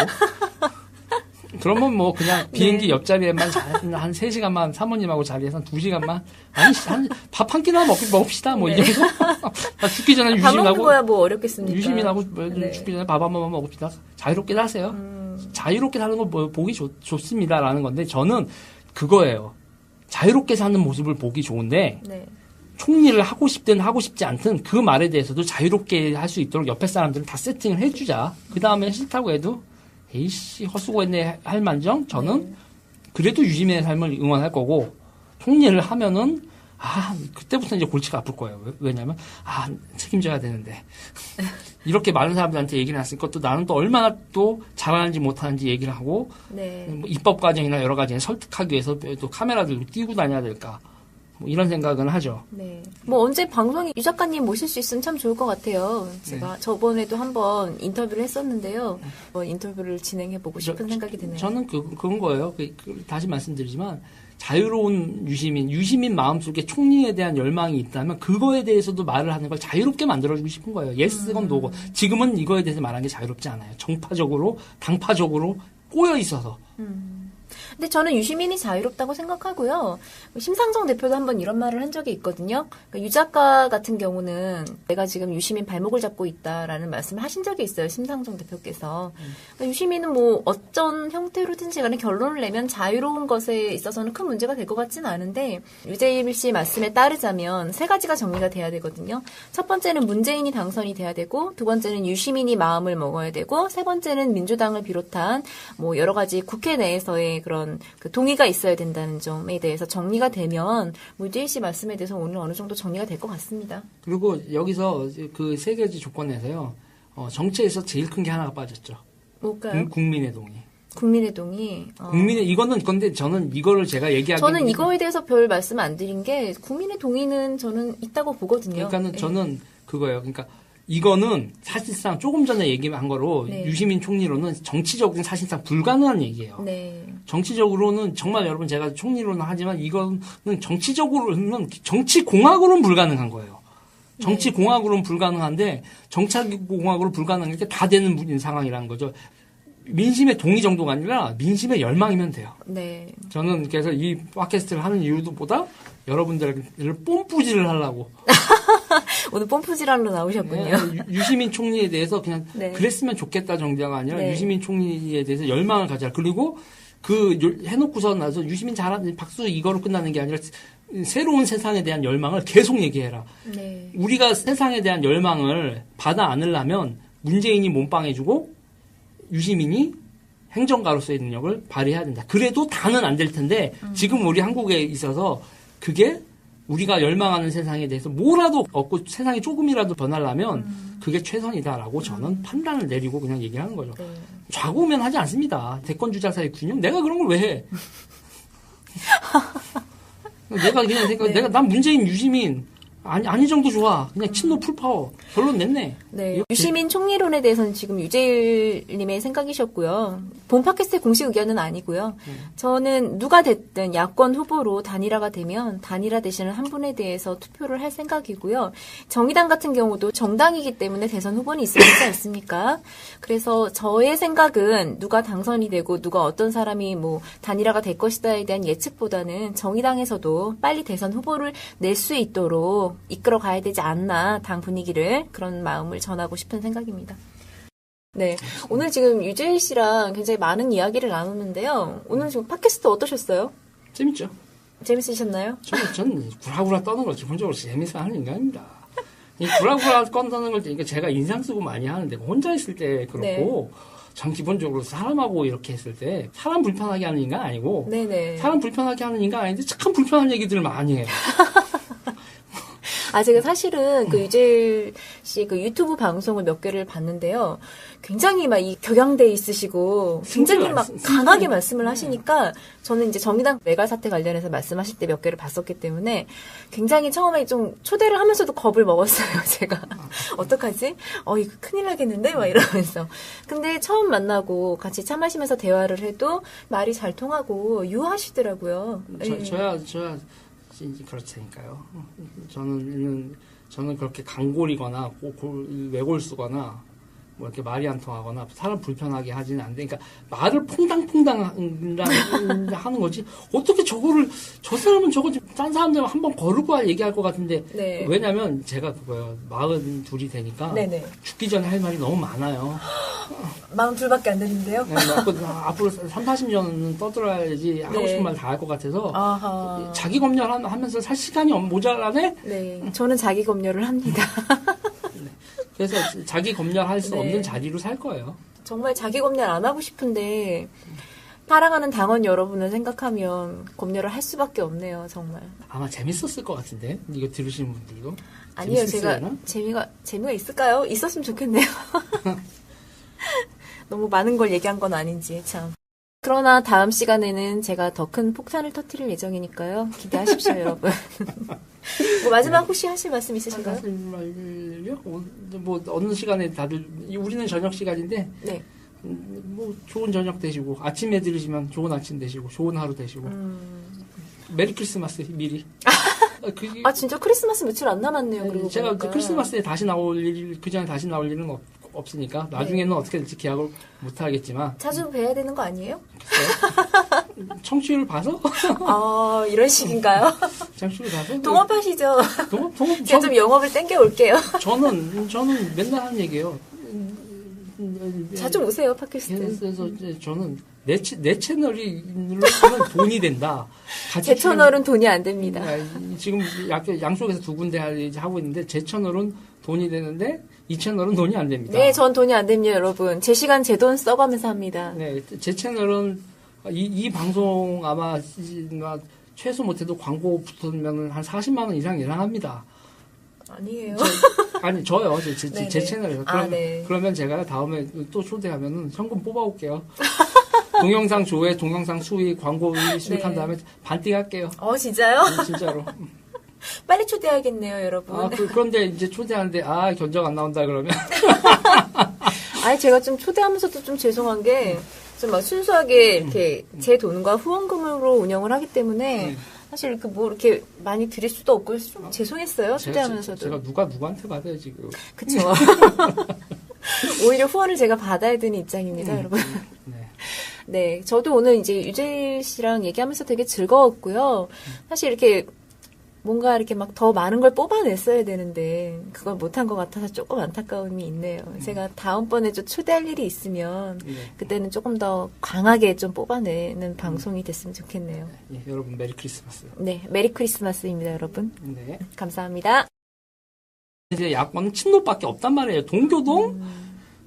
그러면 뭐 그냥 비행기 옆자리에만 한 3시간만 사모님하고 자리에서 한 2시간만 밥 한 끼나 먹읍시다. 뭐 이 정도. 죽기 전에 밥 먹는 유시민하고 거야 뭐 어렵겠습니까? 유시민하고 네. 죽기 전에 밥 한 번만 먹읍시다. 자유롭게 사세요. 자유롭게 사는 거 보기 좋습니다라는 건데 저는 그거예요. 자유롭게 사는 모습을 보기 좋은데 네. 총리를 하고 싶든 하고 싶지 않든 그 말에 대해서도 자유롭게 할 수 있도록 옆에 사람들은 다 세팅을 해주자. 그 다음에 싫다고 해도 에이씨 헛수고했네 할 만정 저는 그래도 유시민의 삶을 응원할 거고 총리를 하면은 그때부터 이제 골치가 아플 거예요. 왜냐면 책임져야 되는데 이렇게 많은 사람들한테 얘기를 했으니까 또 나는 또 얼마나 또 잘하는지 못하는지 얘기를 하고 네. 뭐 입법 과정이나 여러 가지에 설득하기 위해서 또 카메라 들고 뛰고 다녀야 될까 뭐 이런 생각은 하죠. 네. 뭐 언제 방송에 유 작가님 모실 수 있으면 참 좋을 것 같아요. 제가 저번에도 한번 인터뷰를 했었는데요. 인터뷰를 진행해보고 싶은 생각이 드네요. 저는 그런 거예요. 다시 말씀드리지만 자유로운 유시민 마음속에 총리에 대한 열망이 있다면 그거에 대해서도 말을 하는 걸 자유롭게 만들어주고 싶은 거예요. 예스건 노건. 지금은 이거에 대해서 말하는 게 자유롭지 않아요. 정파적으로 당파적으로 꼬여 있어서. 근데 저는 유시민이 자유롭다고 생각하고요. 심상정 대표도 한번 이런 말을 한 적이 있거든요. 그러니까 유 작가 같은 경우는 내가 지금 유시민 발목을 잡고 있다라는 말씀을 하신 적이 있어요. 심상정 대표께서. 그러니까 유시민은 뭐 어떤 형태로든지 간에 결론을 내면 자유로운 것에 있어서는 큰 문제가 될 것 같지는 않은데 유재일 씨 말씀에 따르자면 3가지가 정리가 돼야 되거든요. 첫 번째는 문재인이 당선이 돼야 되고 두 번째는 유시민이 마음을 먹어야 되고 세 번째는 민주당을 비롯한 뭐 여러 가지 국회 내에서의 그런 그 동의가 있어야 된다는 점에 대해서 정리가 되면 유재일 씨 말씀에 대해서 오늘 어느 정도 정리가 될 것 같습니다. 그리고 여기서 그 3가지 조건에서요. 정치에서 제일 큰 게 하나가 빠졌죠. 뭘까요? 국민의 동의. 국민의 동의. 이거는 근데 저는 이거를 제가 얘기하기 저는 이거에 대해서 별 말씀 안 드린 게 국민의 동의는 저는 있다고 보거든요. 그러니까는 네. 저는 그거예요. 그러니까 이거는 사실상 조금 전에 얘기한 거로 네. 유시민 총리로는 정치적으로 사실상 불가능한 얘기예요. 네. 정치적으로는 정말 여러분 제가 총리로는 하지만 이거는 정치적으로는 정치공학으로는 불가능한 거예요. 정치공학으로는 불가능한데 정치공학으로 불가능한 게 다 되는 상황이라는 거죠. 민심의 동의 정도가 아니라 민심의 열망이면 돼요. 네. 저는 그래서 이 팟캐스트를 하는 이유도 보다 여러분들을 뽐뿌질을 하려고. 오늘 뽐뿌질하러 나오셨군요. 네, 유시민 총리에 대해서 그냥 네. 그랬으면 좋겠다 정도가 아니라 네. 유시민 총리에 대해서 열망을 가져라. 그리고 해놓고서 나서 유시민 잘하는 박수 이거로 끝나는 게 아니라 새로운 세상에 대한 열망을 계속 얘기해라. 네. 우리가 세상에 대한 열망을 받아 안으려면 문재인이 몸빵해주고 유시민이 행정가로서의 능력을 발휘해야 된다. 그래도 다는 안 될 텐데 지금 우리 한국에 있어서 그게 우리가 열망하는 세상에 대해서 뭐라도 얻고 세상이 조금이라도 변하려면 그게 최선이다라고 저는 판단을 내리고 그냥 얘기하는 거죠. 네. 좌고우면 하지 않습니다. 대권 주자사의 균형? 내가 그런 걸 왜 해? 내가 그냥 네. 난 문재인 유시민 아니 정도 좋아. 그냥 친노 풀파워. 결론 냈네. 네. 이렇게. 유시민 총리론에 대해서는 지금 유재일님의 생각이셨고요. 본 팟캐스트의 공식 의견은 아니고요. 저는 누가 됐든 야권 후보로 단일화가 되면 단일화 되시는 한 분에 대해서 투표를 할 생각이고요. 정의당 같은 경우도 정당이기 때문에 대선 후보는 있지 않습니까? 그래서 저의 생각은 누가 당선이 되고 누가 어떤 사람이 뭐 단일화가 될 것이다에 대한 예측보다는 정의당에서도 빨리 대선 후보를 낼 수 있도록 이끌어 가야 되지 않나, 당 분위기를. 그런 마음을 전하고 싶은 생각입니다. 네. 오늘 지금 유재일 씨랑 굉장히 많은 이야기를 나눴는데요. 오늘 지금 팟캐스트 어떠셨어요? 재밌죠? 재밌으셨나요? 저는 구라구라 떠는 걸 기본적으로 재밌어 하는 인간입니다. 이 구라구라 떠는 걸 그러니까 제가 인상 쓰고 많이 하는데 혼자 있을 때 그렇고 전 기본적으로 사람하고 이렇게 했을 때 사람 불편하게 하는 인간 아니고 네네. 사람 불편하게 하는 인간 아닌데 참 불편한 얘기들을 많이 해요. 제가 사실은 그 유재일 씨 그 유튜브 방송을 몇 개를 봤는데요. 굉장히 막 이 격양돼 있으시고 굉장히 막 강하게 말씀을 하시니까 저는 이제 정의당 외갈 사태 관련해서 말씀하실 때 몇 개를 봤었기 때문에 굉장히 처음에 좀 초대를 하면서도 겁을 먹었어요, 제가. 어떡하지? 이거 큰일 나겠는데? 막 이러면서. 근데 처음 만나고 같이 차 마시면서 대화를 해도 말이 잘 통하고 유하시더라고요. 저야 그렇다니까요. 저는 그렇게 강골이거나 외골수거나 뭐 이렇게 말이 안 통하거나 사람 불편하게 하지는 않는데, 그러니까 말을 퐁당퐁당 하는 거지. 어떻게 저 사람은 저거 딴 사람들 한번 거르고 얘기할 것 같은데. 네. 왜냐면 제가 그거요. 42이 되니까 네네. 죽기 전에 할 말이 너무 많아요. 42밖에 안 되는데요? 네, 앞으로 3, 40년은 떠들어야지 하고 싶은 말 다 할 것 같아서. 아하. 자기 검열하면서 살 시간이 모자라네? 네. 저는 자기 검열을 합니다. 그래서 자기 검열할 수 네. 없는 자리로 살 거예요. 정말 자기 검열 안 하고 싶은데 사랑하는 당원 여러분을 생각하면 검열을 할 수밖에 없네요, 정말. 아마 재밌었을 것 같은데 이거 들으시는 분들도. 아니요, 재밌었으려나? 제가 재미가 있을까요? 있었으면 좋겠네요. 너무 많은 걸 얘기한 건 아닌지 참. 그러나 다음 시간에는 제가 더 큰 폭탄을 터뜨릴 예정이니까요. 기대하십시오, 여러분. 뭐 마지막 혹시 하실 말씀 있으신가요? 하실 말요? 뭐 어느 시간에 다들 우리는 저녁 시간인데 네. 뭐 좋은 저녁 되시고 아침에 들으시면 좋은 아침 되시고 좋은 하루 되시고 메리 크리스마스 미리. 진짜 크리스마스 며칠 안 남았네요. 그리고 제가 보니까. 크리스마스에 다시 나올 일, 그 전에 다시 나올 일은 없으니까 나중에는 어떻게 될지 기약을 못 하겠지만 자주 뵈야 되는 거 아니에요? 청취율 봐서 이런 식인가요? 청취율 봐서 동업하시죠. 동업 제가 좀 영업을 땡겨 올게요. 저는 맨날 하는 얘기예요. 자주 오세요, 팟캐스트. 그래서 이제 저는 내 채널이 누르면 돈이 된다. 제 채널은 돈이 안 됩니다. 지금 양쪽에서 두 군데 하고 있는데 제 채널은 돈이 되는데 이 채널은 돈이 안 됩니다. 네, 전 돈이 안 됩니다, 여러분. 제 시간 제 돈 써가면서 합니다. 네, 제 채널은 이 방송 아마 최소 못해도 광고 붙으면 한 40만 원 이상 예상합니다. 아니에요. 저요. 제 채널에서. 그러면 제가 다음에 또 초대하면은 현금 뽑아올게요. 동영상 조회, 동영상 수익, 광고 수익한 다음에 반띵 할게요. 진짜요? 진짜로. 빨리 초대해야겠네요, 여러분. 그런데 이제 초대하는데, 견적 안 나온다 그러면. 제가 좀 초대하면서도 좀 죄송한 게, 좀 막 순수하게 이렇게 제 돈과 후원금으로 운영을 하기 때문에, 사실 이렇게 많이 드릴 수도 없고, 좀 죄송했어요, 초대하면서도. 제가 누구한테 받아요, 지금. 그쵸. 오히려 후원을 제가 받아야 되는 입장입니다, 여러분. 네, 저도 오늘 이제 유재일 씨랑 얘기하면서 되게 즐거웠고요. 사실 이렇게 뭔가 이렇게 막 더 많은 걸 뽑아냈어야 되는데 그걸 못한 것 같아서 조금 안타까움이 있네요. 제가 다음번에 좀 초대할 일이 있으면 그때는 조금 더 강하게 좀 뽑아내는 방송이 됐으면 좋겠네요. 여러분 메리 크리스마스. 네, 메리 크리스마스입니다, 여러분. 네, 감사합니다. 이제 야권은 친노밖에 없단 말이에요. 동교동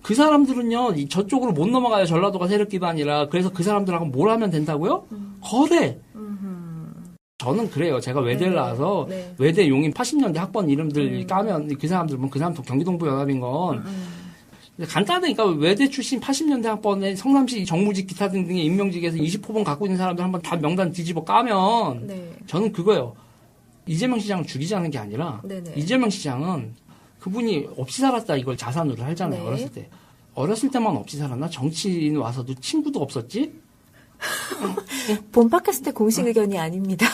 그 사람들은요 저쪽으로 못 넘어가요. 전라도가 세력 기반이라. 그래서 그 사람들하고 뭘 하면 된다고요? 거래. 저는 그래요. 제가 외대를 네. 나와서 네. 외대 용인 80년대 학번 이름들 까면 그 사람들 보면 그 사람 경기동부 연합인 건 근데 간단하니까 외대 출신 80년대 학번에 성남시 정무직 기타 등등의 임명직에서 20호번 갖고 있는 사람들 한번 다 명단 뒤집어 까면 네. 저는 그거예요. 이재명 시장을 죽이자는 게 아니라 네네. 이재명 시장은 그분이 없이 살았다 이걸 자산으로 하잖아요. 네. 어렸을 때. 어렸을 때만 없이 살았나? 정치인 와서도 친구도 없었지? 본 팟캐스트 공식 의견이 아닙니다.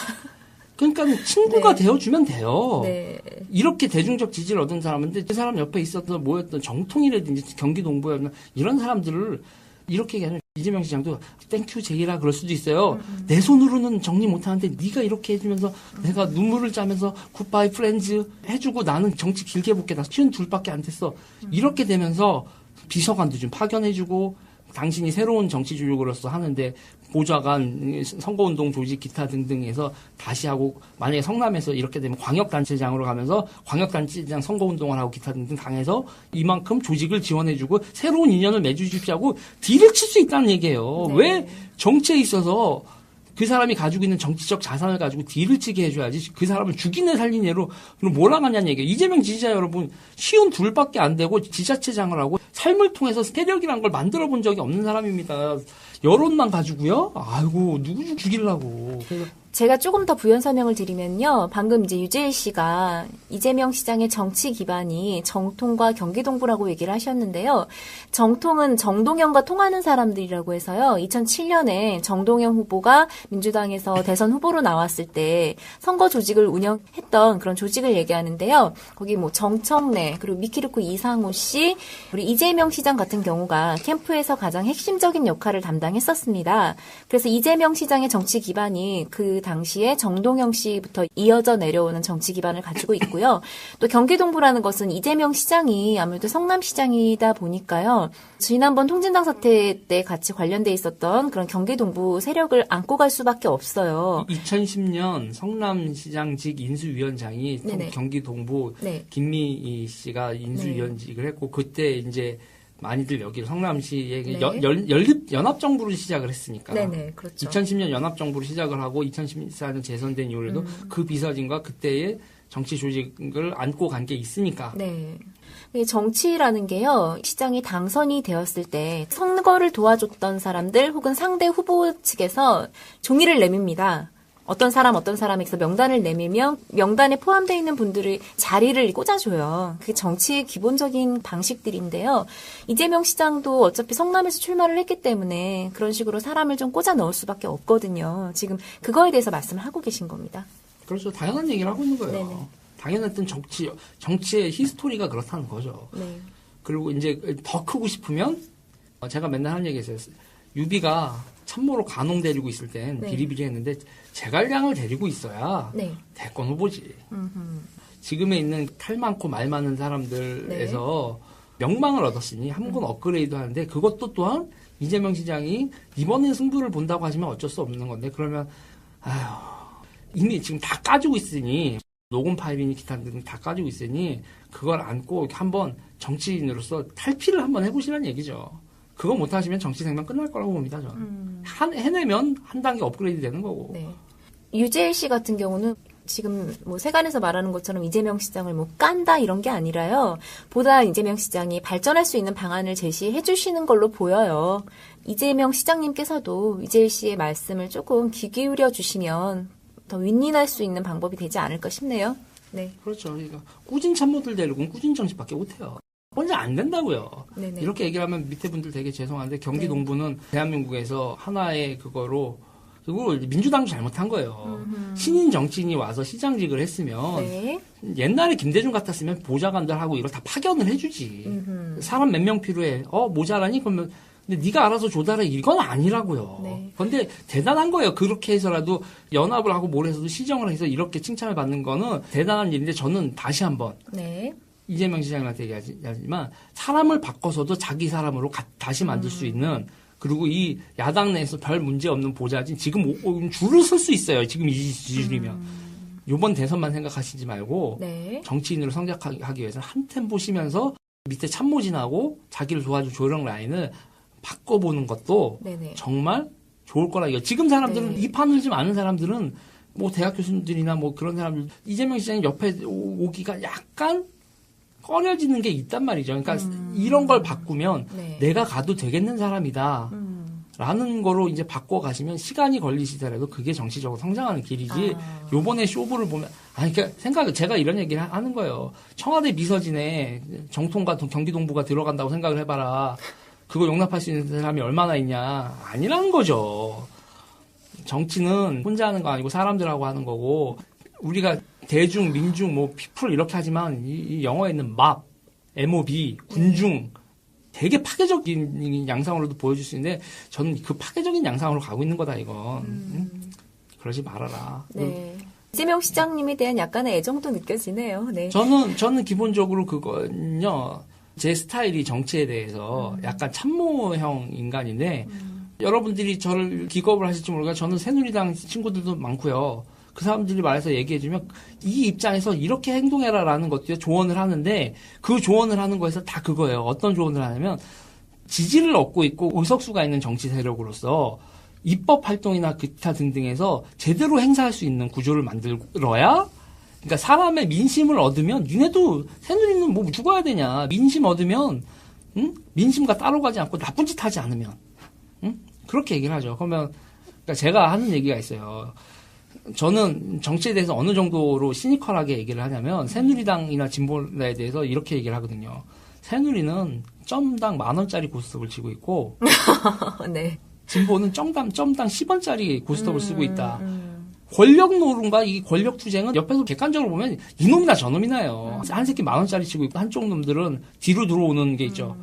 그러니까 친구가 네. 되어주면 돼요. 네. 이렇게 대중적 지지를 얻은 사람인데 그 사람 옆에 있었던 모였던 정통이라든지 경기동부였나 이런 사람들을 이렇게 얘기하면 이재명 시장도 땡큐 제이라 그럴 수도 있어요. 내 손으로는 정리 못하는데 네가 이렇게 해주면서 내가 눈물을 짜면서 굿바이 프렌즈 해주고 나는 정치 길게 해볼게. 나 52밖에 안 됐어. 이렇게 되면서 비서관도 좀 파견해주고 당신이 새로운 정치 조직으로서 하는데 보좌관, 선거운동 조직 기타 등등에서 다시 하고 만약에 성남에서 이렇게 되면 광역단체장으로 가면서 광역단체장 선거운동을 하고 기타 등등 당해서 이만큼 조직을 지원해주고 새로운 인연을 맺어주십시오 하고 딜을 칠 수 있다는 얘기예요. 네. 왜 정치에 있어서 그 사람이 가지고 있는 정치적 자산을 가지고 딜을 치게 해줘야지 그 사람을 죽이네 살린 예로 그럼 몰아가냐는 얘기예요. 이재명 지지자 여러분 52밖에 안 되고 지자체장을 하고 삶을 통해서 세력이란 걸 만들어 본 적이 없는 사람입니다. 여론만 가지고요? 아이고 누구 죽이려고. 그래서 제가 조금 더 부연 설명을 드리면요. 방금 이제 유재일 씨가 이재명 시장의 정치 기반이 정통과 경기동부라고 얘기를 하셨는데요. 정통은 정동영과 통하는 사람들이라고 해서요. 2007년에 정동영 후보가 민주당에서 대선 후보로 나왔을 때 선거 조직을 운영했던 그런 조직을 얘기하는데요. 거기 뭐 정청래 그리고 미키루크 이상호 씨 우리 이재명 시장 같은 경우가 캠프에서 가장 핵심적인 역할을 담당했었습니다. 그래서 이재명 시장의 정치 기반이 그 당시에 정동영 씨부터 이어져 내려오는 정치 기반을 가지고 있고요. 또 경기동부라는 것은 이재명 시장이 아무래도 성남시장이다 보니까요. 지난번 통진당 사태 때 같이 관련돼 있었던 그런 경기동부 세력을 안고 갈 수밖에 없어요. 2010년 성남시장직 인수위원장이 네네. 경기동부 네. 김미희 씨가 인수위원직을 했고 그때 이제 많이들 여기 성남시에 네. 연합정부를 시작을 했으니까. 네네, 그렇죠. 2010년 연합정부를 시작을 하고 2014년 재선된 이후에도 그 비서진과 그때의 정치 조직을 안고 간 게 있으니까. 네. 이 정치라는 게요, 시장이 당선이 되었을 때 선거를 도와줬던 사람들 혹은 상대 후보 측에서 종이를 내밉니다. 어떤 사람에게서 명단을 내밀면 명단에 포함되어 있는 분들의 자리를 꽂아줘요. 그게 정치의 기본적인 방식들인데요. 이재명 시장도 어차피 성남에서 출마를 했기 때문에 그런 식으로 사람을 좀 꽂아 넣을 수밖에 없거든요. 지금 그거에 대해서 말씀을 하고 계신 겁니다. 그렇죠. 당연한 얘기를 하고 있는 거예요. 네네. 당연했던 정치의 히스토리가 그렇다는 거죠. 네. 그리고 이제 더 크고 싶으면 제가 맨날 하는 얘기 있어요. 유비가 참모로 간홍 데리고 있을 땐 네. 비리비리했는데 제갈량을 데리고 있어야 네. 대권 후보지. 지금에 있는 탈 많고 말 많은 사람들에서 명망을 얻었으니 한 번 업그레이드 하는데 그것도 또한 이재명 시장이 이번에 승부를 본다고 하지만 어쩔 수 없는 건데 그러면 이미 지금 다 까지고 있으니 녹음 파일이니 기타 등등 다 까지고 있으니 그걸 안고 한번 정치인으로서 탈피를 한번 해보시라는 얘기죠. 그거 못하시면 정치 생명 끝날 거라고 봅니다. 저는. 해내면 한 단계 업그레이드 되는 거고. 네. 유재일 씨 같은 경우는 지금 뭐 세간에서 말하는 것처럼 이재명 시장을 뭐 깐다 이런 게 아니라요. 보다 이재명 시장이 발전할 수 있는 방안을 제시해 주시는 걸로 보여요. 이재명 시장님께서도 유재일 씨의 말씀을 조금 귀 기울여 주시면 더 윈윈할 수 있는 방법이 되지 않을까 싶네요. 네. 그렇죠. 그러니까 꾸진 참모들 데리고는 꾸진 정치밖에 못해요. 혼자 안 된다고요. 네네. 이렇게 얘기를 하면 밑에 분들 되게 죄송한데 경기 동부는 대한민국에서 하나의 그거로 그리고 민주당도 잘못한 거예요. 신인 정치인이 와서 시장직을 했으면 네. 옛날에 김대중 같았으면 보좌관들하고 이걸 다 파견을 해주지. 사람 몇 명 필요해. 모자라니? 그러면 근데 네가 알아서 조달해. 이건 아니라고요. 네. 그런데 대단한 거예요. 그렇게 해서라도 연합을 하고 뭘 해서도 시정을 해서 이렇게 칭찬을 받는 거는 대단한 일인데 저는 다시 한번 네. 이재명 시장한테 얘기하지만 사람을 바꿔서도 자기 사람으로 다시 만들 수 있는 그리고 이 야당 내에서 별 문제 없는 보좌진 지금 줄을 설 수 있어요. 지금 이 지지율이면. 이번 대선만 생각하시지 말고 네. 정치인으로 성장하기 위해서는 한 템 보시면서 밑에 참모진하고 자기를 도와줄 조령 라인을 바꿔보는 것도 네네. 정말 좋을 거라 이거. 지금 사람들은 네. 이 판을 좀 아는 사람들은 뭐 대학 교수들이나 뭐 그런 사람들 이재명 시장이 옆에 오기가 약간 꺼려지는 게 있단 말이죠. 그러니까 이런 걸 바꾸면 네. 내가 가도 되겠는 사람이다. 라는 거로 이제 바꿔가시면 시간이 걸리시더라도 그게 정치적으로 성장하는 길이지. 요번에 쇼부를 보면, 그러니까 제가 이런 얘기를 하는 거예요. 청와대 비서진에 정통과 경기동부가 들어간다고 생각을 해봐라. 그거 용납할 수 있는 사람이 얼마나 있냐. 아니라는 거죠. 정치는 혼자 하는 거 아니고 사람들하고 하는 거고, 우리가 대중, 민중, 뭐, 피플 이렇게 하지만, 이 영어에 있는 MOB, 군중, 되게 파괴적인 양상으로도 보여줄 수 있는데, 저는 그 파괴적인 양상으로 가고 있는 거다, 이건. 응? 그러지 말아라. 네. 이재명 시장님에 대한 약간의 애정도 느껴지네요. 네. 저는 기본적으로 그거는요, 제 스타일이 정치에 대해서 약간 참모형 인간인데, 여러분들이 저를 기겁을 하실지 모르겠지만, 저는 새누리당 친구들도 많고요. 그 사람들이 말해서 얘기해주면 이 입장에서 이렇게 행동해라라는 것도 조언을 하는데 그 조언을 하는 거에서 다 그거예요. 어떤 조언을 하냐면 지지를 얻고 있고 의석수가 있는 정치 세력으로서 입법 활동이나 기타 등등에서 제대로 행사할 수 있는 구조를 만들어야 그러니까 사람의 민심을 얻으면 니네도 새누리는 뭐 죽어야 되냐. 민심 얻으면 응? 민심과 따로 가지 않고 나쁜 짓 하지 않으면 응? 그렇게 얘기를 하죠. 그러면 그러니까 제가 하는 얘기가 있어요. 저는 정치에 대해서 어느 정도로 시니컬하게 얘기를 하냐면 새누리당이나 진보에 대해서 이렇게 얘기를 하거든요. 새누리는 점당 10,000원짜리 고스톱을 치고 있고 네. 진보는 점당 10원짜리 고스톱을 쓰고 있다. 권력 노름과 이 권력 투쟁은 옆에서 객관적으로 보면 이놈이나 저놈이나요. 한 새끼 10,000원짜리 치고 있고 한쪽 놈들은 뒤로 들어오는 게 있죠.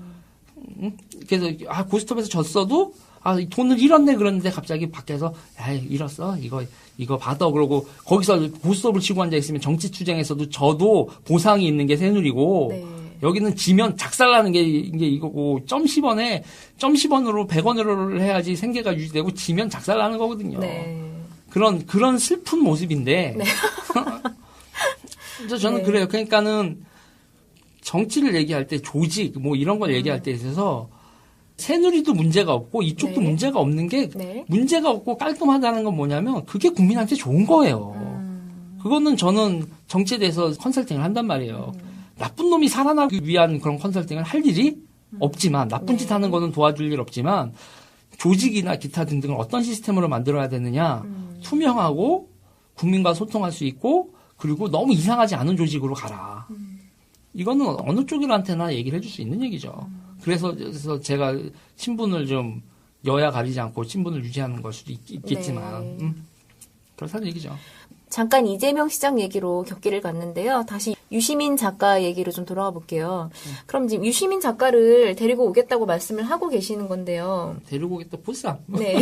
그래서 고스톱에서 졌어도 돈을 잃었네 그러는데 갑자기 밖에서 잃었어 이거 받아 그러고 거기서 고스톱을 치고 앉아 있으면 정치 투쟁에서도 저도 보상이 있는 게 새누리고 네. 여기는 지면 작살나는 게 이게 이거고 점 10원으로 100원으로 해야지 생계가 유지되고 지면 작살나는 거거든요. 네. 그런 슬픈 모습인데 네. 그래서 저는 네. 그래요. 그러니까는 정치를 얘기할 때 조직 뭐 이런 걸 얘기할 때 있어서 새누리도 문제가 없고 이쪽도 네. 문제가 없는 게 네. 문제가 없고 깔끔하다는 건 뭐냐면 그게 국민한테 좋은 거예요. 그거는 저는 정치에 대해서 컨설팅을 한단 말이에요. 나쁜 놈이 살아나기 위한 그런 컨설팅을 할 일이 없지만 나쁜 짓 하는 거는 도와줄 일 없지만 조직이나 기타 등등을 어떤 시스템으로 만들어야 되느냐 투명하고 국민과 소통할 수 있고 그리고 너무 이상하지 않은 조직으로 가라. 이거는 어느 쪽한테나 얘기를 해줄 수 있는 얘기죠. 그래서 제가 친분을 좀 여야 가리지 않고 친분을 유지하는 걸 수도 있겠지만 네. 그렇다는 얘기죠. 잠깐 이재명 시장 얘기로 격기를 갔는데요. 다시 유시민 작가 얘기로 좀 돌아가 볼게요. 그럼 지금 유시민 작가를 데리고 오겠다고 말씀을 하고 계시는 건데요. 데리고 오겠다 보쌈. 네.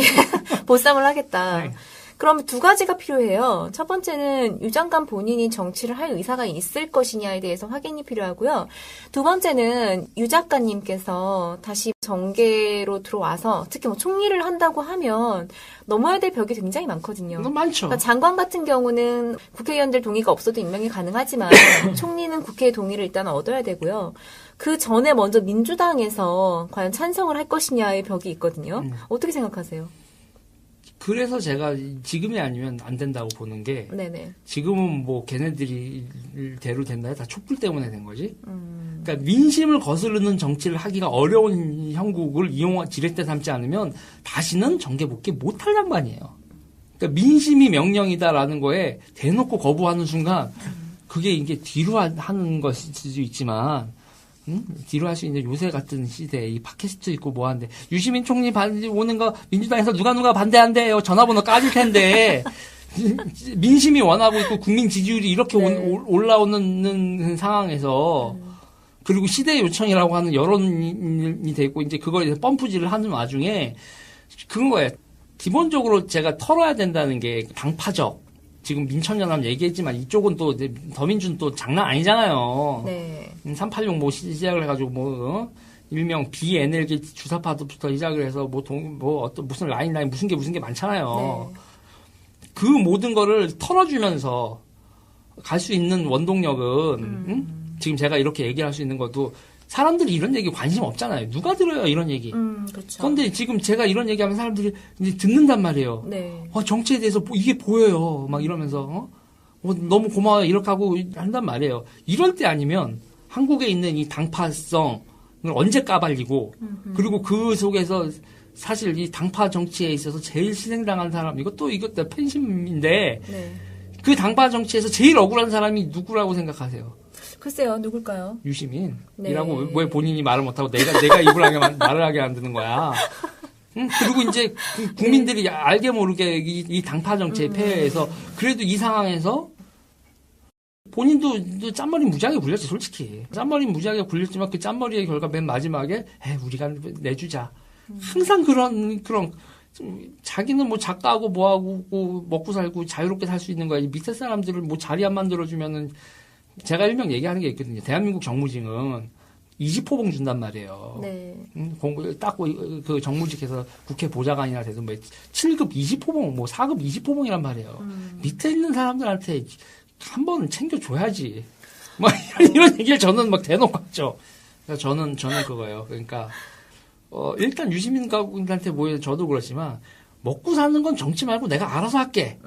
보쌈을 하겠다. 네. 그럼 두 가지가 필요해요. 첫 번째는 유 장관 본인이 정치를 할 의사가 있을 것이냐에 대해서 확인이 필요하고요. 두 번째는 유 작가님께서 다시 정계로 들어와서 특히 뭐 총리를 한다고 하면 넘어야 될 벽이 굉장히 많거든요. 너무 많죠. 그러니까 장관 같은 경우는 국회의원들 동의가 없어도 임명이 가능하지만 총리는 국회의 동의를 일단 얻어야 되고요. 그 전에 먼저 민주당에서 과연 찬성을 할 것이냐의 벽이 있거든요. 어떻게 생각하세요? 그래서 제가 지금이 아니면 안 된다고 보는 게 네네. 지금은 뭐 걔네들이 대로 된다 다 촛불 때문에 된 거지. 그러니까 민심을 거스르는 정치를 하기가 어려운 형국을 지렛대 삼지 않으면 다시는 정계 복귀 못할 양반이에요. 그러니까 민심이 명령이다라는 거에 대놓고 거부하는 순간 그게 이게 뒤로 하는 것일 수도 있지만 뒤로 할 수 있는 요새 같은 시대에 이 팟캐스트 있고 뭐 하는데 유시민 총리 오는 거 민주당에서 누가 반대한대요. 전화번호 까질 텐데 민심이 원하고 있고 국민 지지율이 이렇게 올라오는 상황에서 그리고 시대 요청이라고 하는 여론이 돼 있고 이제 그걸 펌프질을 하는 와중에 그런 거예요. 기본적으로 제가 털어야 된다는 게 당파적. 지금 민천연합 얘기했지만 이쪽은 또 더민주는 또 장난 아니잖아요. 네. 386 뭐 시작을 해가지고 일명 비에너지 주사파부터 시작을 해서 무슨 라인 무슨 게 많잖아요. 네. 그 모든 거를 털어주면서 갈 수 있는 원동력은 지금 제가 이렇게 얘기할 수 있는 것도 사람들이 이런 얘기 관심 없잖아요. 누가 들어요, 이런 얘기. 그렇죠. 그런데 지금 제가 이런 얘기하면 사람들이 이제 듣는단 말이에요. 네. 정치에 대해서 이게 보여요. 막 이러면서, 너무 고마워요. 이렇게 하고 한단 말이에요. 이럴 때 아니면 한국에 있는 이 당파성을 언제 까발리고, 그리고 그 속에서 사실 이 당파 정치에 있어서 제일 희생당한 사람, 이것도 팬심인데, 네. 그 당파 정치에서 제일 억울한 사람이 누구라고 생각하세요? 글쎄요, 누굴까요? 유시민이라고 네. 왜 본인이 말을 못하고 내가 입을 하게 말을 하게 만드는 거야. 응? 그리고 이제 국민들이 알게 모르게 이 당파 정치의 폐해에서 그래도 이 상황에서 본인도 짠머리 무지하게 굴렸지, 솔직히. 짠머리 무지하게 굴렸지만 그 짠머리의 결과 맨 마지막에 우리가 내주자. 항상 그런 자기는 뭐 작가하고 뭐하고 먹고 살고 자유롭게 살 수 있는 거야. 이 밑에 사람들을 뭐 자리 안 만들어주면은 제가 일명 얘기하는 게 있거든요. 대한민국 정무직은 이지포봉 준단 말이에요. 네. 공부 딱 그 정무직에서 국회 보좌관이나 돼서 뭐 7급 이지포봉, 뭐 4급 이지포봉이란 말이에요. 밑에 있는 사람들한테 한 번은 챙겨줘야지. 막 이런 얘기를 저는 막 대놓고 하죠. 그래서 저는 그거예요. 그러니까 일단 유시민 가족한테 모여 저도 그렇지만 먹고 사는 건 정치 말고 내가 알아서 할게.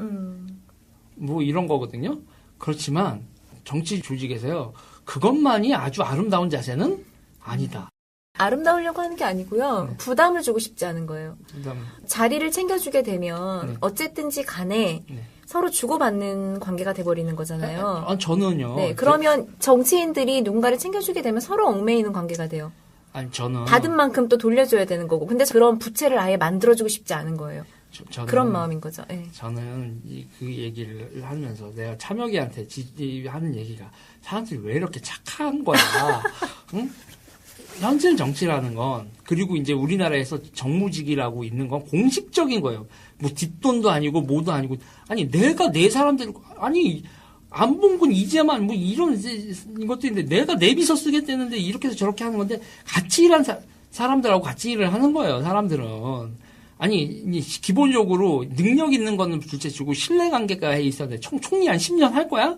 뭐 이런 거거든요. 그렇지만 정치 조직에서요. 그것만이 아주 아름다운 자세는 아니다. 아름다우려고 하는 게 아니고요. 네. 부담을 주고 싶지 않은 거예요. 그다음 자리를 챙겨주게 되면 네. 어쨌든지 간에 네. 서로 주고받는 관계가 돼버리는 거잖아요. 저는요. 네, 그러면 정치인들이 누군가를 챙겨주게 되면 서로 얽매이는 관계가 돼요. 저는 받은 만큼 또 돌려줘야 되는 거고. 근데 그런 부채를 아예 만들어주고 싶지 않은 거예요. 저는 그런 마음인 거죠. 네. 저는 그 얘기를 하면서 내가 참여기한테 하는 얘기가 사람들이 왜 이렇게 착한 거야? 응? 현실 정치라는 건 그리고 이제 우리나라에서 정무직이라고 있는 건 공식적인 거예요. 뭐 뒷돈도 아니고 뭐도 아니고 아니 내가 내 사람들 아니 안 본 건 이제만 뭐 이런 것도 있는데 내가 내 비서 쓰겠다는데 이렇게 해서 저렇게 하는 건데 같이 일한 사람들하고 같이 일을 하는 거예요. 사람들은. 아니 기본적으로 능력 있는 거는 둘째 치고 신뢰관계가 있어야 돼. 총리 한 10년 할 거야?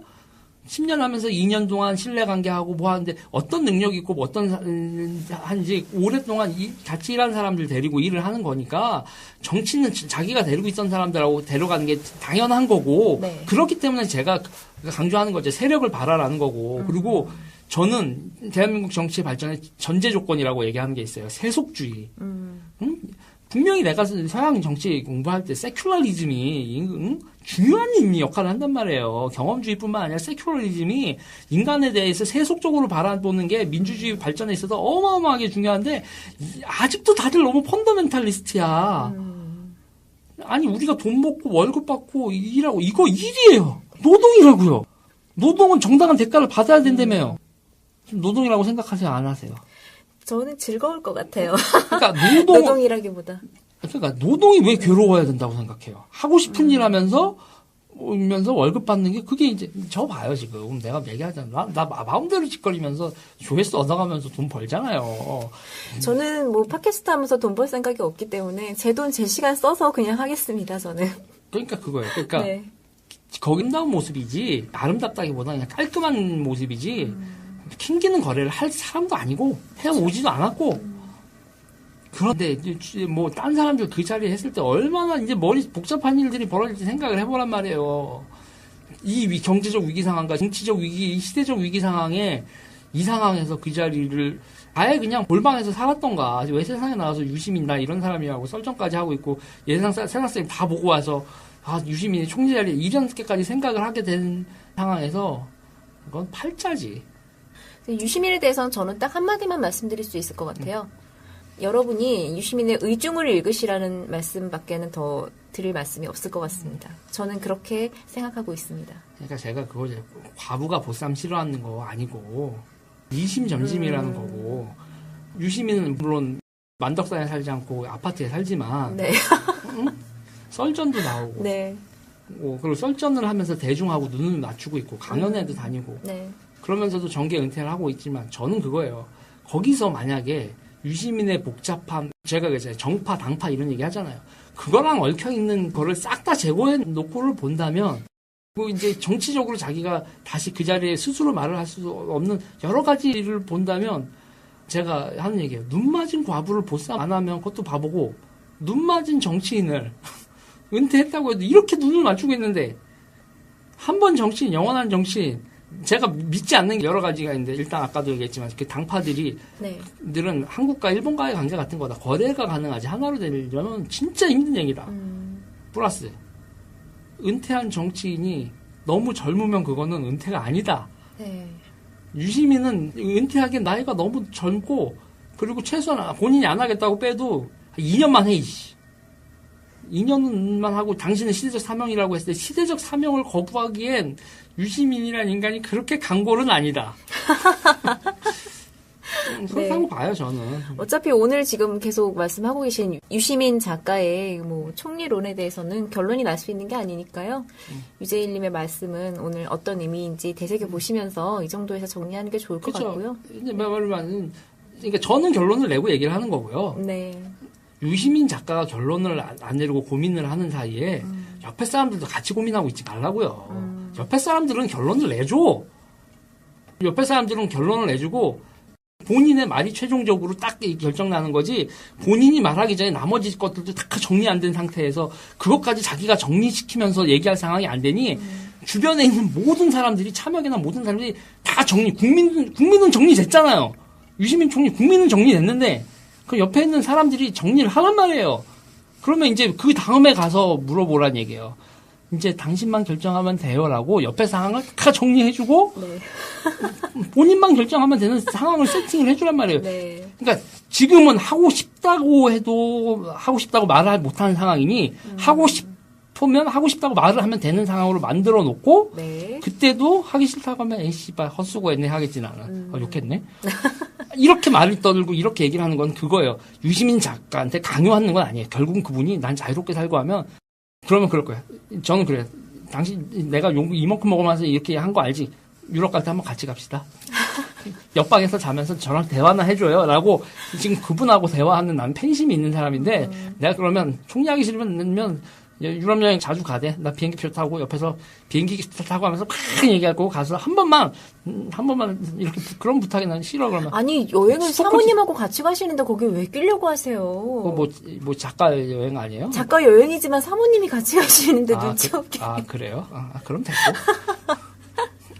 10년 하면서 2년 동안 신뢰관계하고 뭐 하는데 어떤 능력이 있고 뭐 어떤 한지 오랫동안 같이 일한 사람들 데리고 일을 하는 거니까 정치는 자기가 데리고 있던 사람들하고 데려가는 게 당연한 거고 네. 그렇기 때문에 제가 강조하는 거죠. 세력을 발휘하라는 거고 그리고 저는 대한민국 정치의 발전의 전제 조건이라고 얘기하는 게 있어요. 세속주의. 응? 분명히 내가 서양 정치 공부할 때 세큘러리즘이 중요한 역할을 한단 말이에요. 경험주의뿐만 아니라 세큘러리즘이 인간에 대해서 세속적으로 바라보는 게 민주주의 발전에 있어서 어마어마하게 중요한데 아직도 다들 너무 펀더멘탈리스트야. 아니 우리가 돈 먹고 월급 받고 일하고 이거 일이에요. 노동이라고요. 노동은 정당한 대가를 받아야 된다며요. 노동이라고 생각하세요? 안 하세요? 저는 즐거울 것 같아요. 그러니까 노동이라기보다. 그러니까 노동이 왜 괴로워야 된다고 생각해요? 하고 싶은 일 하면서 월급 받는 게 그게 이제 저 봐요 지금 내가 얘기하잖아. 나 마음대로 짓거리면서 조회수 얻어가면서 돈 벌잖아요. 저는 뭐 팟캐스트 하면서 돈 벌 생각이 없기 때문에 제 돈 제 시간 써서 그냥 하겠습니다. 저는. 그러니까 그거예요. 그러니까 네. 거긴다운 모습이지 아름답다기보다 그냥 깔끔한 모습이지 캥기는 거래를 할 사람도 아니고 해오지도 않았고 그런데 뭐 딴 사람들 그 자리에 했을 때 얼마나 이제 머리 복잡한 일들이 벌어질지 생각을 해보란 말이에요. 이 경제적 위기 상황과 정치적 위기, 시대적 위기 상황에 이 상황에서 그 자리를 아예 그냥 골방에서 살았던가 왜 세상에 나와서 유시민 나 이런 사람이라고 설정까지 하고 있고 세상쌤 다 보고 와서 유시민이 총리 자리에 이렇게까지 생각을 하게 된 상황에서 그건 팔자지. 유시민에 대해서는 저는 딱 한마디만 말씀드릴 수 있을 것 같아요. 여러분이 유시민의 의중을 읽으시라는 말씀밖에는 더 드릴 말씀이 없을 것 같습니다. 저는 그렇게 생각하고 있습니다. 그러니까 제가 그거죠. 과부가 보쌈 싫어하는 거 아니고 이심점심이라는 거고 유시민은 물론 만덕산에 살지 않고 아파트에 살지만 네. 썰전도 나오고 네. 그리고 썰전을 하면서 대중하고 눈을 맞추고 있고 강연회도 다니고 네. 그러면서도 정계 은퇴를 하고 있지만 저는 그거예요. 거기서 만약에 유시민의 복잡함, 제가 그랬잖아요. 정파, 당파 이런 얘기 하잖아요. 그거랑 얽혀있는 거를 싹 다 제거해 놓고를 본다면, 그리고 이제 정치적으로 자기가 다시 그 자리에 스스로 말을 할 수 없는 여러 가지를 본다면, 제가 하는 얘기예요. 눈 맞은 과부를 보쌈 안 하면 그것도 바보고 눈 맞은 정치인을 은퇴했다고 해도 이렇게 눈을 맞추고 있는데 한 번 정치인, 영원한 정치인 제가 믿지 않는 게 여러 가지가 있는데 일단 아까도 얘기했지만 그 당파들이 네. 들은 한국과 일본과의 관계 같은 거다. 거래가 가능하지 하나로 되려면 진짜 힘든 얘기다. 플러스 은퇴한 정치인이 너무 젊으면 그거는 은퇴가 아니다. 네. 유시민은 은퇴하기엔 나이가 너무 젊고 그리고 최소한 본인이 안 하겠다고 빼도 2년만 해. 2년만 하고 당신은 시대적 사명이라고 했을 때 시대적 사명을 거부하기엔 유시민이라는 인간이 그렇게 강골은 아니다. 그렇다고 네. 봐요, 저는. 어차피 오늘 지금 계속 말씀하고 계신 유시민 작가의 뭐 총리론에 대해서는 결론이 날 수 있는 게 아니니까요. 유재일님의 말씀은 오늘 어떤 의미인지 되새겨 보시면서 이 정도에서 정리하는 게 좋을 것 그렇죠. 같고요. 이제 말하면 그러니까 저는 결론을 내고 얘기를 하는 거고요. 네. 유시민 작가가 결론을 안 내리고 고민을 하는 사이에 옆에 사람들도 같이 고민하고 있지 말라고요. 옆에 사람들은 결론을 내줘. 옆에 사람들은 결론을 내주고 본인의 말이 최종적으로 딱 결정나는 거지 본인이 말하기 전에 나머지 것들도 다 정리 안 된 상태에서 그것까지 자기가 정리시키면서 얘기할 상황이 안 되니 주변에 있는 모든 사람들이 참여계나 모든 사람들이 다 국민은 정리됐잖아요. 유시민 총리 국민은 정리됐는데 그 옆에 있는 사람들이 정리를 하란 말이에요. 그러면 이제 그 다음에 가서 물어보란 얘기예요. 이제 당신만 결정하면 돼요라고 옆에 상황을 다 정리해주고 네. 본인만 결정하면 되는 상황을 세팅을 해주란 말이에요. 네. 그러니까 지금은 하고 싶다고 해도 하고 싶다고 말을 못하는 상황이니 하고 싶으면 하고 싶다고 말을 하면 되는 상황으로 만들어 놓고 네. 그때도 하기 싫다고 하면 에이 씨발 헛수고했네 하겠지 나는. 욕했네. 이렇게 말을 떠들고 이렇게 얘기를 하는 건 그거예요. 유시민 작가한테 강요하는 건 아니에요. 결국은 그분이 난 자유롭게 살고 하면 그러면 그럴 거야. 저는 그래요. 당신 내가 이만큼 먹으면서 이렇게 한 거 알지? 유럽 갈 때 한번 같이 갑시다. 옆방에서 자면서 저랑 대화나 해줘요. 라고 지금 그분하고 대화하는 난 팬심이 있는 사람인데 내가 그러면 총리하기 싫으면 유럽 여행 자주 가대. 나 비행기표 타고 옆에서 비행기 타고 하면서 막 얘기할 거고 가서 한 번만 이렇게 그런 부탁이 난 싫어 그러면. 아니 여행을 스토커지. 사모님하고 같이 가시는데 거기 왜 끼려고 하세요? 뭐 작가 여행 아니에요? 작가 여행이지만 사모님이 같이 가시는데 아, 눈치 없게. 그래요? 그럼 됐고.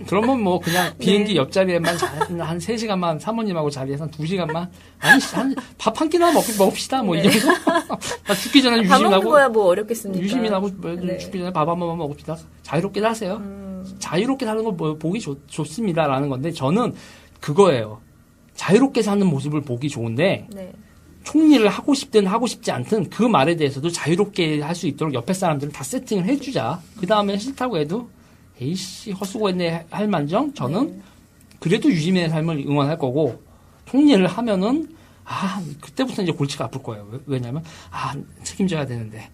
그러면 뭐 그냥 비행기 네. 옆자리에만 한 3시간만 사모님하고 자리에서 한 2시간만 밥 한 끼나 먹읍시다. 뭐 네. 이 정도. 나 죽기 전에 밥 먹는 유시민하고 거야 뭐 어렵겠습니까? 유시민하고 네. 죽기 전에 밥 한 번만 먹읍시다. 자유롭게 사세요. 자유롭게 사는 거 뭐 보기 좋습니다라는 건데 저는 그거예요. 자유롭게 사는 모습을 보기 좋은데 네. 총리를 하고 싶든 하고 싶지 않든 그 말에 대해서도 자유롭게 할 수 있도록 옆에 사람들은 다 세팅을 해주자. 그 다음에 싫다고 해도 에이씨 헛수고했네 할 만정 저는 네. 그래도 유시민의 삶을 응원할 거고 총리를 하면은 그때부터 이제 골치가 아플 거예요. 왜냐면 책임져야 되는데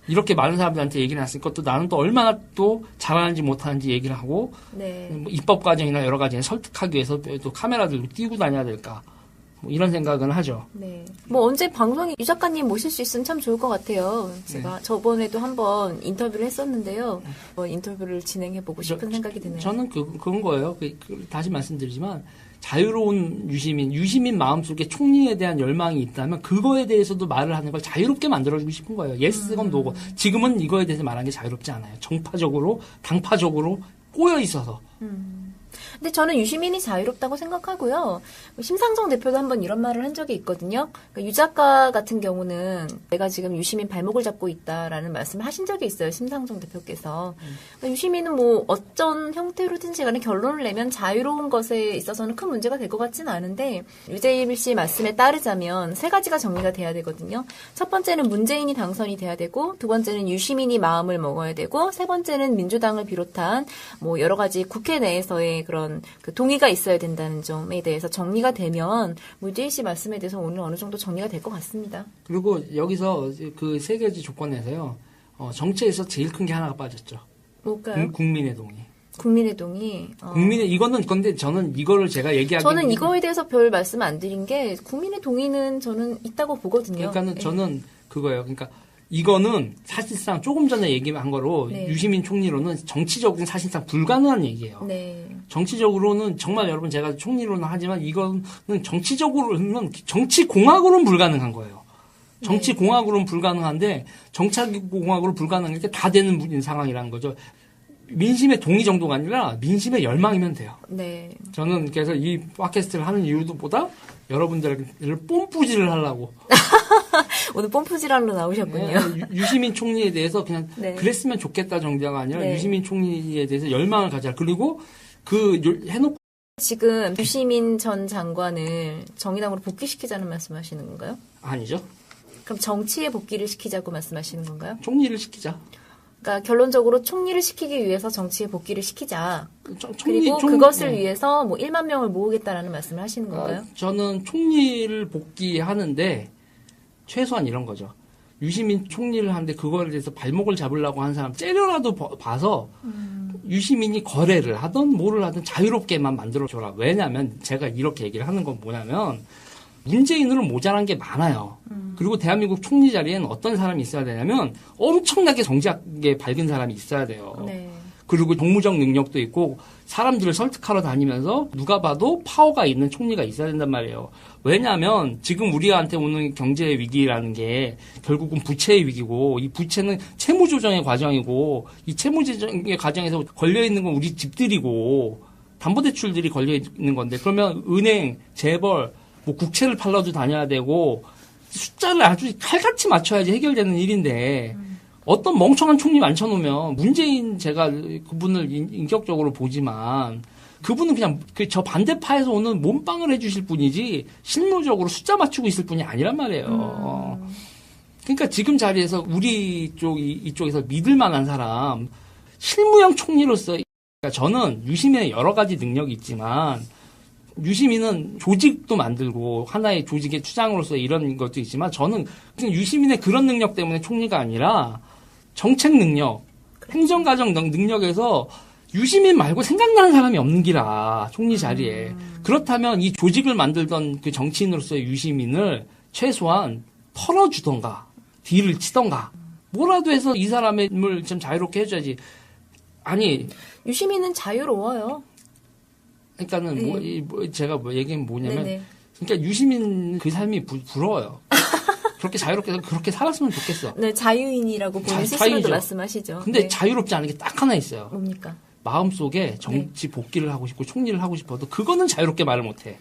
이렇게 많은 사람들한테 얘기를 했으니까 또 나는 또 얼마나 또 잘하는지 못하는지 얘기를 하고 네. 뭐 입법 과정이나 여러 가지에 설득하기 위해서 또 카메라들도 띄고 다녀야 될까 뭐 이런 생각은 하죠. 네. 뭐 언제 방송에 유 작가님 모실 수 있으면 참 좋을 것 같아요. 제가 저번에도 한번 인터뷰를 했었는데요. 인터뷰를 진행해보고 싶은 생각이 드네요. 저는 그런 거예요. 다시 말씀드리지만 자유로운 유시민 마음속에 총리에 대한 열망이 있다면 그거에 대해서도 말을 하는 걸 자유롭게 만들어주고 싶은 거예요. 예스건 노건. 지금은 이거에 대해서 말하는 게 자유롭지 않아요. 정파적으로, 당파적으로 꼬여 있어서. 근데 저는 유시민이 자유롭다고 생각하고요. 심상정 대표도 한번 이런 말을 한 적이 있거든요. 그러니까 유 작가 같은 경우는 내가 지금 유시민 발목을 잡고 있다라는 말씀을 하신 적이 있어요. 심상정 대표께서. 그러니까 유시민은 뭐 어떤 형태로든지 간에 결론을 내면 자유로운 것에 있어서는 큰 문제가 될 것 같지는 않은데 유재일 씨 말씀에 따르자면 세 가지가 정리가 돼야 되거든요. 첫 번째는 문재인이 당선이 돼야 되고 두 번째는 유시민이 마음을 먹어야 되고 세 번째는 민주당을 비롯한 뭐 여러 가지 국회 내에서의 그런 그 동의가 있어야 된다는 점에 대해서 정리가 되면 유재일 씨 말씀에 대해서 오늘 어느 정도 정리가 될 것 같습니다. 그리고 여기서 그 세 가지 조건에서요. 정치에서 제일 큰 게 하나가 빠졌죠. 뭘까요? 국민의 동의. 국민의 동의. 이거는 근데 저는 이거를 제가 얘기하기 저는 이거에 대해서 별 말씀 안 드린 게 국민의 동의는 저는 있다고 보거든요. 그러니까는 예. 저는 그거예요. 그러니까 이거는 사실상 조금 전에 얘기한 거로 네. 유시민 총리로는 정치적으로는 사실상 불가능한 얘기예요. 네. 정치적으로는 정말 여러분 제가 총리로는 하지만 이거는 정치적으로는 정치공학으로는 불가능한 거예요. 정치공학으로는 불가능한데 정치공학으로 불가능한 게 다 되는 상황이라는 거죠. 민심의 동의 정도가 아니라 민심의 열망이면 돼요. 네. 저는 그래서 이 팟캐스트를 하는 이유도 보다 여러분들을 뽐뿌지를 하려고. 오늘 뽐뿌지랄로 나오셨군요. 네, 유시민 총리에 대해서 그냥 네. 그랬으면 좋겠다 정도가 아니라 네. 유시민 총리에 대해서 열망을 가져라. 그리고 해놓고 지금 유시민 전 장관을 정의당으로 복귀시키자는 말씀하시는 건가요? 아니죠. 그럼 정치에 복귀를 시키자고 말씀하시는 건가요? 총리를 시키자. 그러니까 결론적으로 총리를 시키기 위해서 정치에 복귀를 시키자. 그리고 총리, 그것을 네. 위해서 뭐 1만 명을 모으겠다라는 말씀을 하시는 건가요? 저는 총리를 복귀하는데 최소한 이런 거죠. 유시민 총리를 하는데 그거에 대해서 발목을 잡으려고 하는 사람 째려라도 봐서 유시민이 거래를 하든 뭐를 하든 자유롭게만 만들어줘라. 왜냐하면 제가 이렇게 얘기를 하는 건 뭐냐면 문재인으로 모자란 게 많아요. 그리고 대한민국 총리 자리에는 어떤 사람이 있어야 되냐면 엄청나게 정직하게 밝은 사람이 있어야 돼요. 네. 그리고 정무적 능력도 있고 사람들을 설득하러 다니면서 누가 봐도 파워가 있는 총리가 있어야 된단 말이에요. 왜냐하면 지금 우리한테 오는 경제 위기라는 게 결국은 부채의 위기고 이 부채는 채무 조정의 과정이고 이 채무 조정의 과정에서 걸려 있는 건 우리 집들이고 담보대출들이 걸려 있는 건데 그러면 은행, 재벌, 뭐 국채를 팔러도 다녀야 되고 숫자를 아주 칼같이 맞춰야지 해결되는 일인데 어떤 멍청한 총리 앉혀놓으면 문재인 제가 그분을 인격적으로 보지만 그분은 그냥 저 반대파에서 오는 몸빵을 해주실 분이지 실무적으로 숫자 맞추고 있을 분이 아니란 말이에요. 그러니까 지금 자리에서 우리 이쪽에서 믿을 만한 사람 실무형 총리로서 그러니까 저는 유시민의 여러 가지 능력이 있지만 유시민은 조직도 만들고 하나의 조직의 추장으로서 이런 것도 있지만 저는 그냥 유시민의 그런 능력 때문에 총리가 아니라 정책 능력, 행정과정 능력에서 유시민 말고 생각나는 사람이 없는 기라 총리 자리에. 그렇다면 이 조직을 만들던 그 정치인으로서의 유시민을 최소한 털어주던가 딜을 치던가 뭐라도 해서 이 사람을 좀 자유롭게 해줘야지. 아니 유시민은 자유로워요. 그러니까는 제가 얘기는 뭐냐면 네네. 그러니까 유시민 그 삶이 부러워요. 그렇게 자유롭게 그렇게 살았으면 좋겠어. 네, 자유인이라고 본인 스스로도 자유죠. 말씀하시죠. 근데 네. 자유롭지 않은 게 딱 하나 있어요. 뭡니까? 마음속에 정치 복귀를 하고 싶고 총리를 하고 싶어도 그거는 자유롭게 말을 못해.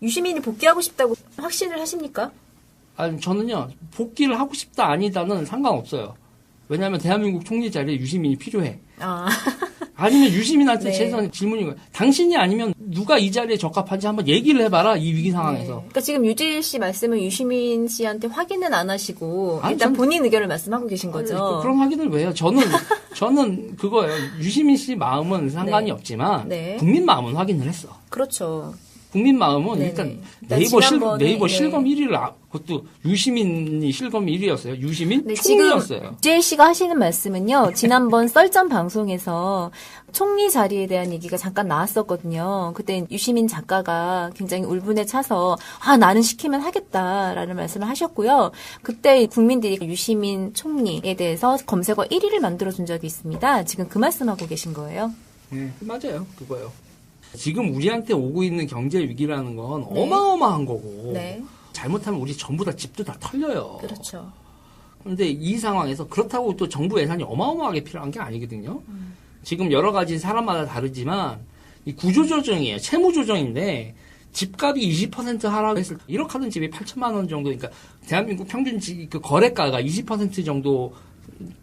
유시민이 복귀하고 싶다고 확신을 하십니까? 아니 저는요 복귀를 하고 싶다 아니다는 상관없어요. 왜냐하면 대한민국 총리 자리에 유시민이 필요해. 아니면 유시민한테 네. 최소한 질문인 거예요. 당신이 아니면 누가 이 자리에 적합한지 한번 얘기를 해봐라. 이 위기 상황에서. 네. 그러니까 지금 유지일 씨 말씀은 유시민 씨한테 확인은 안 하시고 아니, 일단 본인 의견을 말씀하고 계신 거죠. 그런 확인을 왜 해요? 저는 그거예요. 유시민 씨 마음은 상관이 네. 없지만 네. 국민 마음은 확인을 했어. 그렇죠. 국민 마음은 네네. 일단 지난번에, 네이버 네. 실검 1위를 그것도 유시민이 실검 1위였어요. 유시민 네, 지금 총리였어요. 유지일 씨가 하시는 말씀은요. 지난번 썰전 방송에서 총리 자리에 대한 얘기가 잠깐 나왔었거든요. 그때 유시민 작가가 굉장히 울분에 차서 나는 시키면 하겠다라는 말씀을 하셨고요. 그때 국민들이 유시민 총리에 대해서 검색어 1위를 만들어준 적이 있습니다. 지금 그 말씀하고 계신 거예요. 네, 맞아요. 그거요. 지금 우리한테 오고 있는 경제 위기라는 건 네. 어마어마한 거고 네. 잘못하면 우리 전부 다 집도 다 털려요. 그렇죠. 그런데 이 상황에서 그렇다고 또 정부 예산이 어마어마하게 필요한 게 아니거든요. 지금 여러 가지 사람마다 다르지만 이 구조조정이에요. 채무조정인데 집값이 20% 하락했을 때 1억 하던 집이 8천만 원 정도 그러니까 대한민국 평균 그 거래가가 20% 정도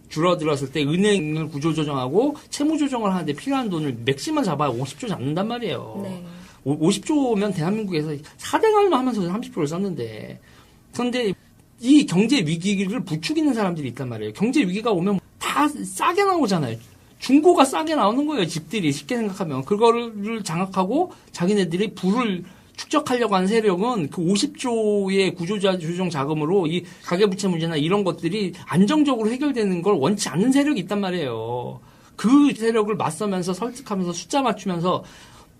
줄어들었을 때 은행을 구조조정하고 채무조정을 하는데 필요한 돈을 맥시멈 잡아야 50조 잡는단 말이에요. 네. 50조면 대한민국에서 4대강만 하면서 30%를 썼는데 그런데 이 경제 위기를 부추기는 사람들이 있단 말이에요. 경제 위기가 오면 다 싸게 나오잖아요. 중고가 싸게 나오는 거예요. 집들이 쉽게 생각하면. 그거를 장악하고 자기네들이 부를 축적하려고 하는 세력은 그 50조의 구조조정 자금으로 이 가계부채 문제나 이런 것들이 안정적으로 해결되는 걸 원치 않는 세력이 있단 말이에요. 그 세력을 맞서면서 설득하면서 숫자 맞추면서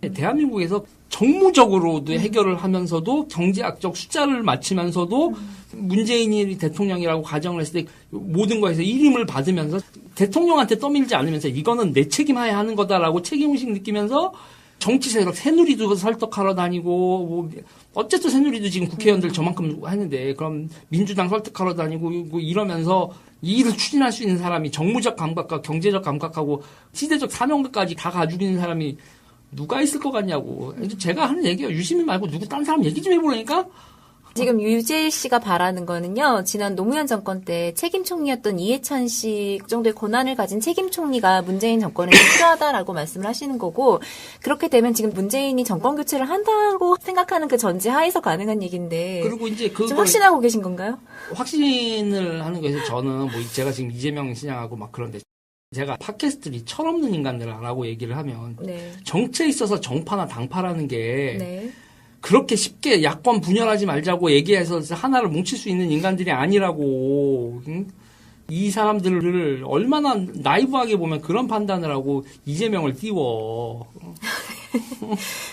대한민국에서 정무적으로도 해결을 하면서도 경제학적 숫자를 맞추면서도 문재인이 대통령이라고 가정을 했을 때 모든 거에서 일임을 받으면서 대통령한테 떠밀지 않으면서 이거는 내 책임하에 하는 거다라고 책임의식 느끼면서 정치 세력 새누리도 설득하러 다니고 뭐 어쨌든 새누리도 지금 국회의원들 저만큼 하는데 그럼 민주당 설득하러 다니고 뭐 이러면서 이 일을 추진할 수 있는 사람이 정무적 감각과 경제적 감각하고 시대적 사명감까지 다 가지고 있는 사람이 누가 있을 것 같냐고. 제가 하는 얘기가 유시민 말고 누구 딴 사람 얘기 좀 해보라니까? 지금 유재일 씨가 바라는 거는요, 지난 노무현 정권 때 책임 총리였던 이해찬 씨 정도의 권한을 가진 책임 총리가 문재인 정권에서 필요하다라고 말씀을 하시는 거고, 그렇게 되면 지금 문재인이 정권 교체를 한다고 생각하는 그 전제 하에서 가능한 얘기인데. 그리고 이제 그걸 좀 확신하고 계신 건가요? 확신을 하는 거에서 저는 뭐 제가 지금 이재명 신앙하고 막 그런데 제가 팟캐스트리 철없는 인간들 안 하고 얘기를 하면 네. 정치에 있어서 정파나 당파라는 게 네. 그렇게 쉽게 야권 분열하지 말자고 얘기해서 하나를 뭉칠 수 있는 인간들이 아니라고. 응? 이 사람들을 얼마나 나이브하게 보면 그런 판단을 하고 이재명을 띄워.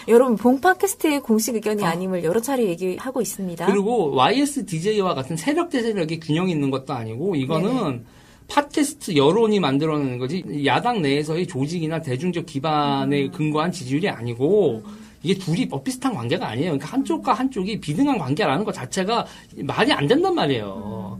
여러분, 본 팟캐스트의 공식 의견이 아님을 여러 차례 얘기하고 있습니다. 그리고 YSDJ와 같은 세력 대 세력의 균형이 있는 것도 아니고 이거는 네네. 팟캐스트 여론이 만들어내는 거지 야당 내에서의 조직이나 대중적 기반에 근거한 지지율이 아니고 이게 둘이 비슷한 관계가 아니에요. 그러니까 한쪽과 한쪽이 비등한 관계라는 것 자체가 말이 안 된단 말이에요.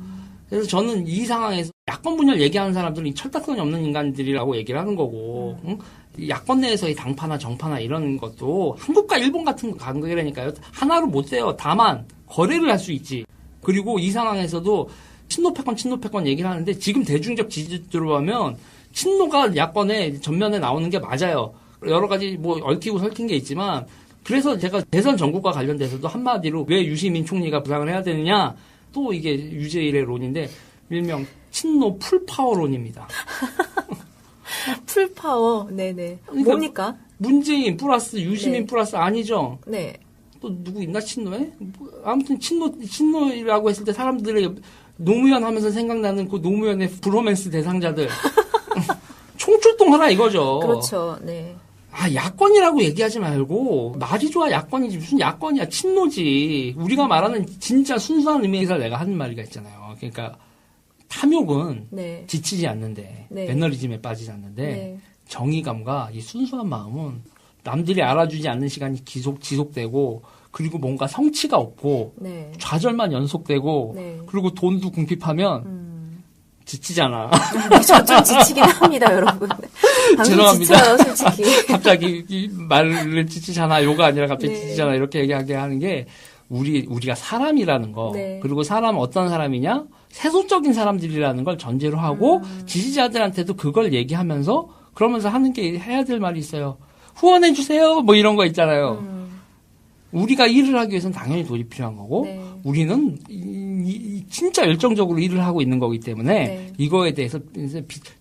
그래서 저는 이 상황에서 야권 분열 얘기하는 사람들은 이 철딱선이 없는 인간들이라고 얘기를 하는 거고 응? 야권 내에서의 당파나 정파나 이런 것도 한국과 일본 같은 관계라니까요. 하나로 못 돼요. 다만 거래를 할 수 있지. 그리고 이 상황에서도 친노 패권 얘기를 하는데 지금 대중적 지지율을 보면 친노가 야권의 전면에 나오는 게 맞아요. 여러 가지 뭐 얽히고 설킨 게 있지만 그래서 제가 대선 전국과 관련돼서도 한마디로 왜 유시민 총리가 부상을 해야 되느냐 또 이게 유재일의 론인데 일명 친노 풀파워론입니다. 풀파워, 네네. 그러니까 뭡니까? 문재인 플러스 유시민 네. 플러스 아니죠. 네. 또 누구 있나 친노에? 아무튼 친노라고 했을 때 사람들의 노무현 하면서 생각나는 그 노무현의 브로맨스 대상자들 총출동하라 이거죠. 그렇죠, 네. 아 야권이라고 얘기하지 말고 말이 좋아 야권이지 무슨 야권이야 친노지. 우리가 말하는 진짜 순수한 의미에서 내가 하는 말이가 있잖아요. 그러니까 탐욕은 네. 지치지 않는데 네. 매너리즘에 빠지지 않는데 네. 정의감과 이 순수한 마음은 남들이 알아주지 않는 시간이 지속되고 그리고 뭔가 성취가 없고 네. 좌절만 연속되고 네. 그리고 돈도 궁핍하면 지치잖아. 저 좀 지치긴 합니다, 여러분. 방금 죄송합니다. 지쳐요, 솔직히. 갑자기 이 말을 지치잖아. 요가 아니라 갑자기 네. 지치잖아. 이렇게 얘기하게 하는 게 우리가 사람이라는 거. 네. 그리고 사람은 어떤 사람이냐? 세속적인 사람들이라는 걸 전제로 하고 지지자들한테도 그걸 얘기하면서 그러면서 하는 게 해야 될 말이 있어요. 후원해 주세요. 뭐 이런 거 있잖아요. 우리가 일을 하기 위해서는 당연히 돈이 필요한 거고 네. 우리는 진짜 열정적으로 일을 하고 있는 거기 때문에 네. 이거에 대해서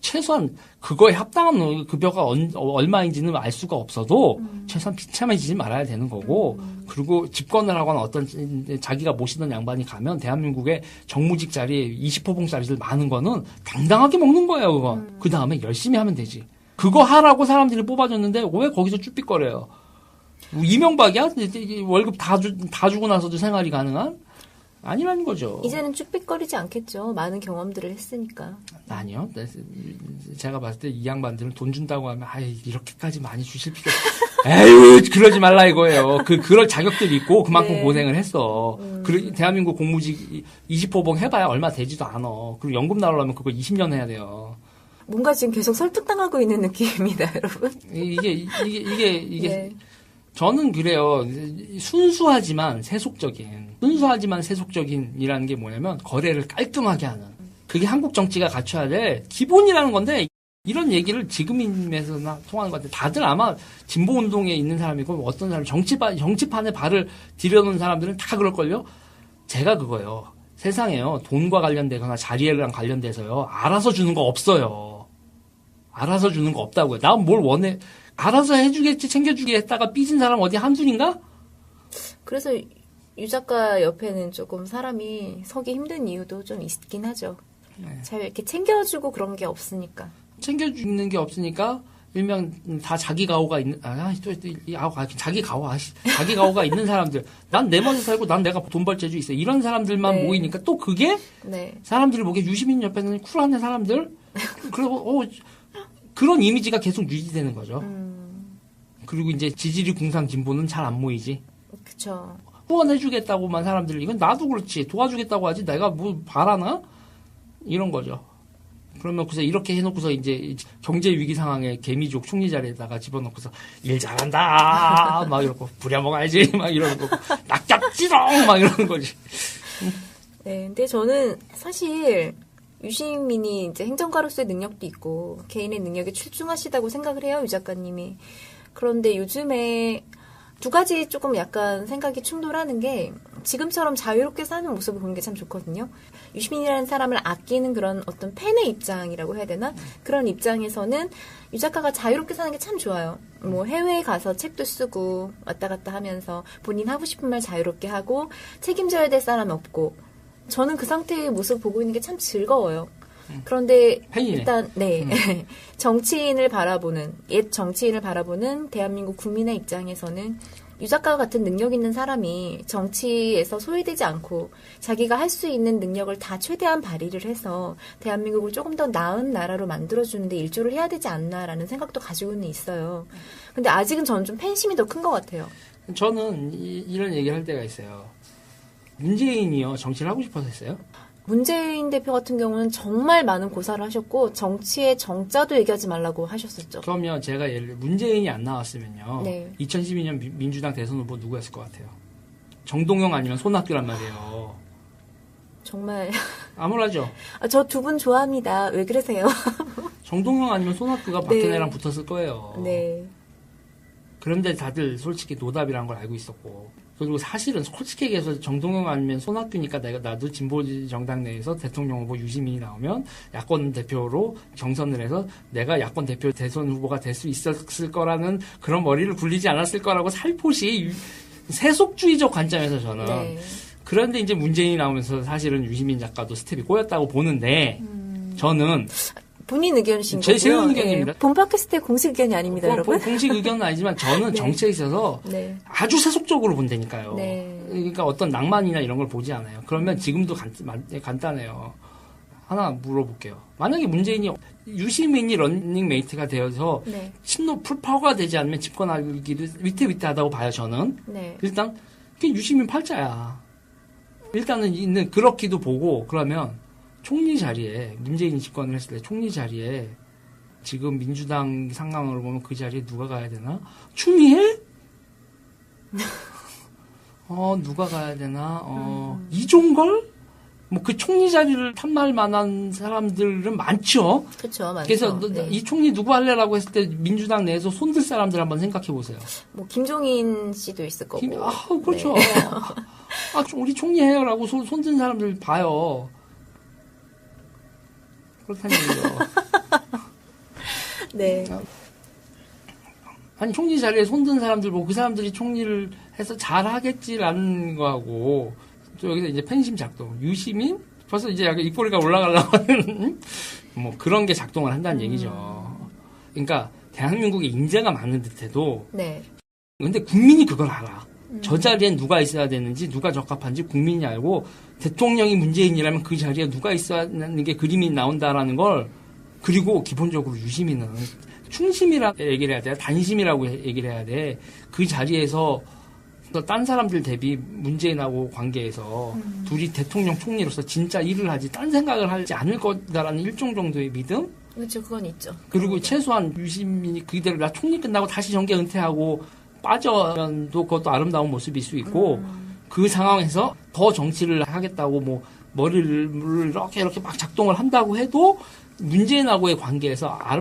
최소한 그거에 합당한 급여가 얼마인지는 알 수가 없어도 최소한 비참해지지 말아야 되는 거고 그리고 집권을 하거나 어떤 자기가 모시던 양반이 가면 대한민국의 정무직 자리에 20호봉짜리들 많은 거는 당당하게 먹는 거예요. 그거. 그 다음에 열심히 하면 되지. 그거 하라고 사람들이 뽑아줬는데 왜 거기서 쭈삣거려요. 이명박이야? 월급 다 주고 나서도 생활이 가능한? 아니라는 거죠. 이제는 쭈삣거리지 않겠죠. 많은 경험들을 했으니까. 아니요. 제가 봤을 때 이 양반들은 돈 준다고 하면 이렇게까지 많이 주실 필요 에휴 그러지 말라 이거예요. 그럴 자격들이 있고 그만큼 네. 고생을 했어. 대한민국 공무직 20호봉 해봐야 얼마 되지도 않아. 그리고 연금 나오려면 그거 20년 해야 돼요. 뭔가 지금 계속 설득당하고 있는 느낌입니다, 여러분. 이게 네. 저는 그래요. 순수하지만 세속적인이라는 게 뭐냐면 거래를 깔끔하게 하는. 그게 한국 정치가 갖춰야 될 기본이라는 건데 이런 얘기를 지금임에서나 통하는 것 같아요. 다들 아마 진보 운동에 있는 사람이고 어떤 사람 정치판에 발을 들여놓은 사람들은 다 그럴걸요. 제가 그거예요. 세상에요. 돈과 관련되거나 자리랑 관련돼서요. 알아서 주는 거 없어요. 알아서 주는 거 없다고요. 난 뭘 원해. 알아서 해주겠지, 챙겨주게 했다가 삐진 사람 어디 한둘인가? 그래서 유 작가 옆에는 조금 사람이 서기 힘든 이유도 좀 있긴 하죠. 네. 잘 이렇게 챙겨주고 그런 게 없으니까. 챙겨주는 게 없으니까 일명 다 자기 가오가 있는 자기 가오가 있는 사람들. 난 내 멋에 살고 난 내가 돈 벌 재주 있어. 이런 사람들만 네. 모이니까 또 그게 네. 사람들을 보기에 유시민 옆에는 쿨한 사람들 그리고 그런 이미지가 계속 유지되는 거죠. 그리고 이제 지지리 궁상 진보는 잘 안 모이지. 그쵸. 후원해주겠다고만 사람들 이건 나도 그렇지 도와주겠다고 하지 내가 뭐 바라나 이런 거죠. 그러면 그래서 이렇게 해놓고서 이제 경제 위기 상황에 개미족 총리 자리에다가 집어넣고서 일 잘한다 막 이러고 부려먹어야지 막 이러는 거고 낙잡지롱 막 이러는 거지. 네, 근데 저는 사실 유시민이 이제 행정가로서의 능력도 있고 개인의 능력에 출중하시다고 생각을 해요, 유 작가님이. 그런데 요즘에 두 가지 조금 약간 생각이 충돌하는 게 지금처럼 자유롭게 사는 모습을 보는 게 참 좋거든요. 유시민이라는 사람을 아끼는 그런 어떤 팬의 입장이라고 해야 되나? 그런 입장에서는 유 작가가 자유롭게 사는 게 참 좋아요. 뭐 해외에 가서 책도 쓰고 왔다 갔다 하면서 본인 하고 싶은 말 자유롭게 하고 책임져야 될 사람 없고 저는 그 상태의 모습 보고 있는 게 참 즐거워요. 그런데 팬이네. 일단 네 정치인을 바라보는 옛 정치인을 바라보는 대한민국 국민의 입장에서는 유 작가 같은 능력 있는 사람이 정치에서 소외되지 않고 자기가 할 수 있는 능력을 다 최대한 발휘를 해서 대한민국을 조금 더 나은 나라로 만들어주는데 일조를 해야 되지 않나라는 생각도 가지고는 있어요. 근데 아직은 저는 좀 팬심이 더 큰 것 같아요. 저는 이런 얘기를 할 때가 있어요. 문재인이요 정치를 하고 싶어서 했어요? 문재인 대표 같은 경우는 정말 많은 고사를 하셨고 정치의 정자도 얘기하지 말라고 하셨었죠. 그러면 제가 예를 들어 문재인이 안 나왔으면요. 네. 2012년 민주당 대선 후보 누구였을 것 같아요? 정동영 아니면 손학규란 말이에요. 정말 아무라죠. 저 두 분 좋아합니다. 왜 그러세요? 정동영 아니면 손학규가 박근혜랑 붙었을 거예요. 네. 그런데 다들 솔직히 노답이라는 걸 알고 있었고 그리고 사실은 솔직히 얘기해서 정동영 아니면 손학규니까 나도 진보 정당 내에서 대통령 후보 유시민이 나오면 야권 대표로 경선을 해서 내가 야권 대표 대선 후보가 될 수 있었을 거라는 그런 머리를 굴리지 않았을 거라고 살포시 세속주의적 관점에서 저는 네. 그런데 이제 문재인이 나오면서 사실은 유시민 작가도 스텝이 꼬였다고 보는데 저는 본인 의견이신 제 거고요. 의견입니다. 네. 본 팟캐스트의 공식 의견이 아닙니다, 여러분. 공식 의견은 아니지만 저는 네. 정치에 있어서 네. 아주 세속적으로 본다니까요. 네. 그러니까 어떤 낭만이나 이런 걸 보지 않아요. 그러면 지금도 간단해요. 하나 물어볼게요. 만약에 문재인이 유시민이 런닝메이트가 되어서 네. 친노 풀파워가 되지 않으면 집권하기를 위태위태하다고 봐요. 저는. 네. 일단 그게 유시민 팔자야. 일단은 있는 그렇기도 보고 그러면 총리 자리에 문재인이 집권을 했을 때 총리 자리에 지금 민주당 상황으로 보면 그 자리에 누가 가야 되나? 추미애? 누가 가야 되나? 이종걸? 뭐 그 총리 자리를 탐날 만한 사람들은 많죠. 그렇죠, 많죠. 그래서 네. 이 총리 누구 할래라고 했을 때 민주당 내에서 손들 사람들 한번 생각해 보세요. 뭐 김종인 씨도 있을 거고. 그렇죠. 네. 우리 총리 해요라고 손든 사람들 봐요. 그렇다는 얘기죠. 네. 아니 총리 자리에 손든 사람들 보고 그 사람들이 총리를 해서 잘하겠지라는 거하고 또 여기서 이제 팬심 작동 유시민 벌써 이제 약간 입꼬리가 올라가려고 하는 뭐 그런 게 작동을 한다는 얘기죠. 그러니까 대한민국에 인재가 많은 듯해도 네. 근데 국민이 그걸 알아. 저 자리엔 누가 있어야 되는지 누가 적합한지 국민이 알고 대통령이 문재인이라면 그 자리에 누가 있어야 하는 게 그림이 나온다라는 걸 그리고 기본적으로 유시민은 충심이라고 얘기를 해야 돼. 단심이라고 얘기를 해야 돼. 그 자리에서 딴 사람들 대비 문재인하고 관계에서 둘이 대통령 총리로서 진짜 일을 하지 딴 생각을 하지 않을 거다라는 일종 정도의 믿음? 그렇죠, 그건 있죠. 그리고 최소한 유시민이 그대로 나 총리 끝나고 다시 정계 은퇴하고 빠져면도 그것도 아름다운 모습일 수 있고 그 상황에서 더 정치를 하겠다고 뭐 머리를 이렇게 막 작동을 한다고 해도 문재인하고의 관계에서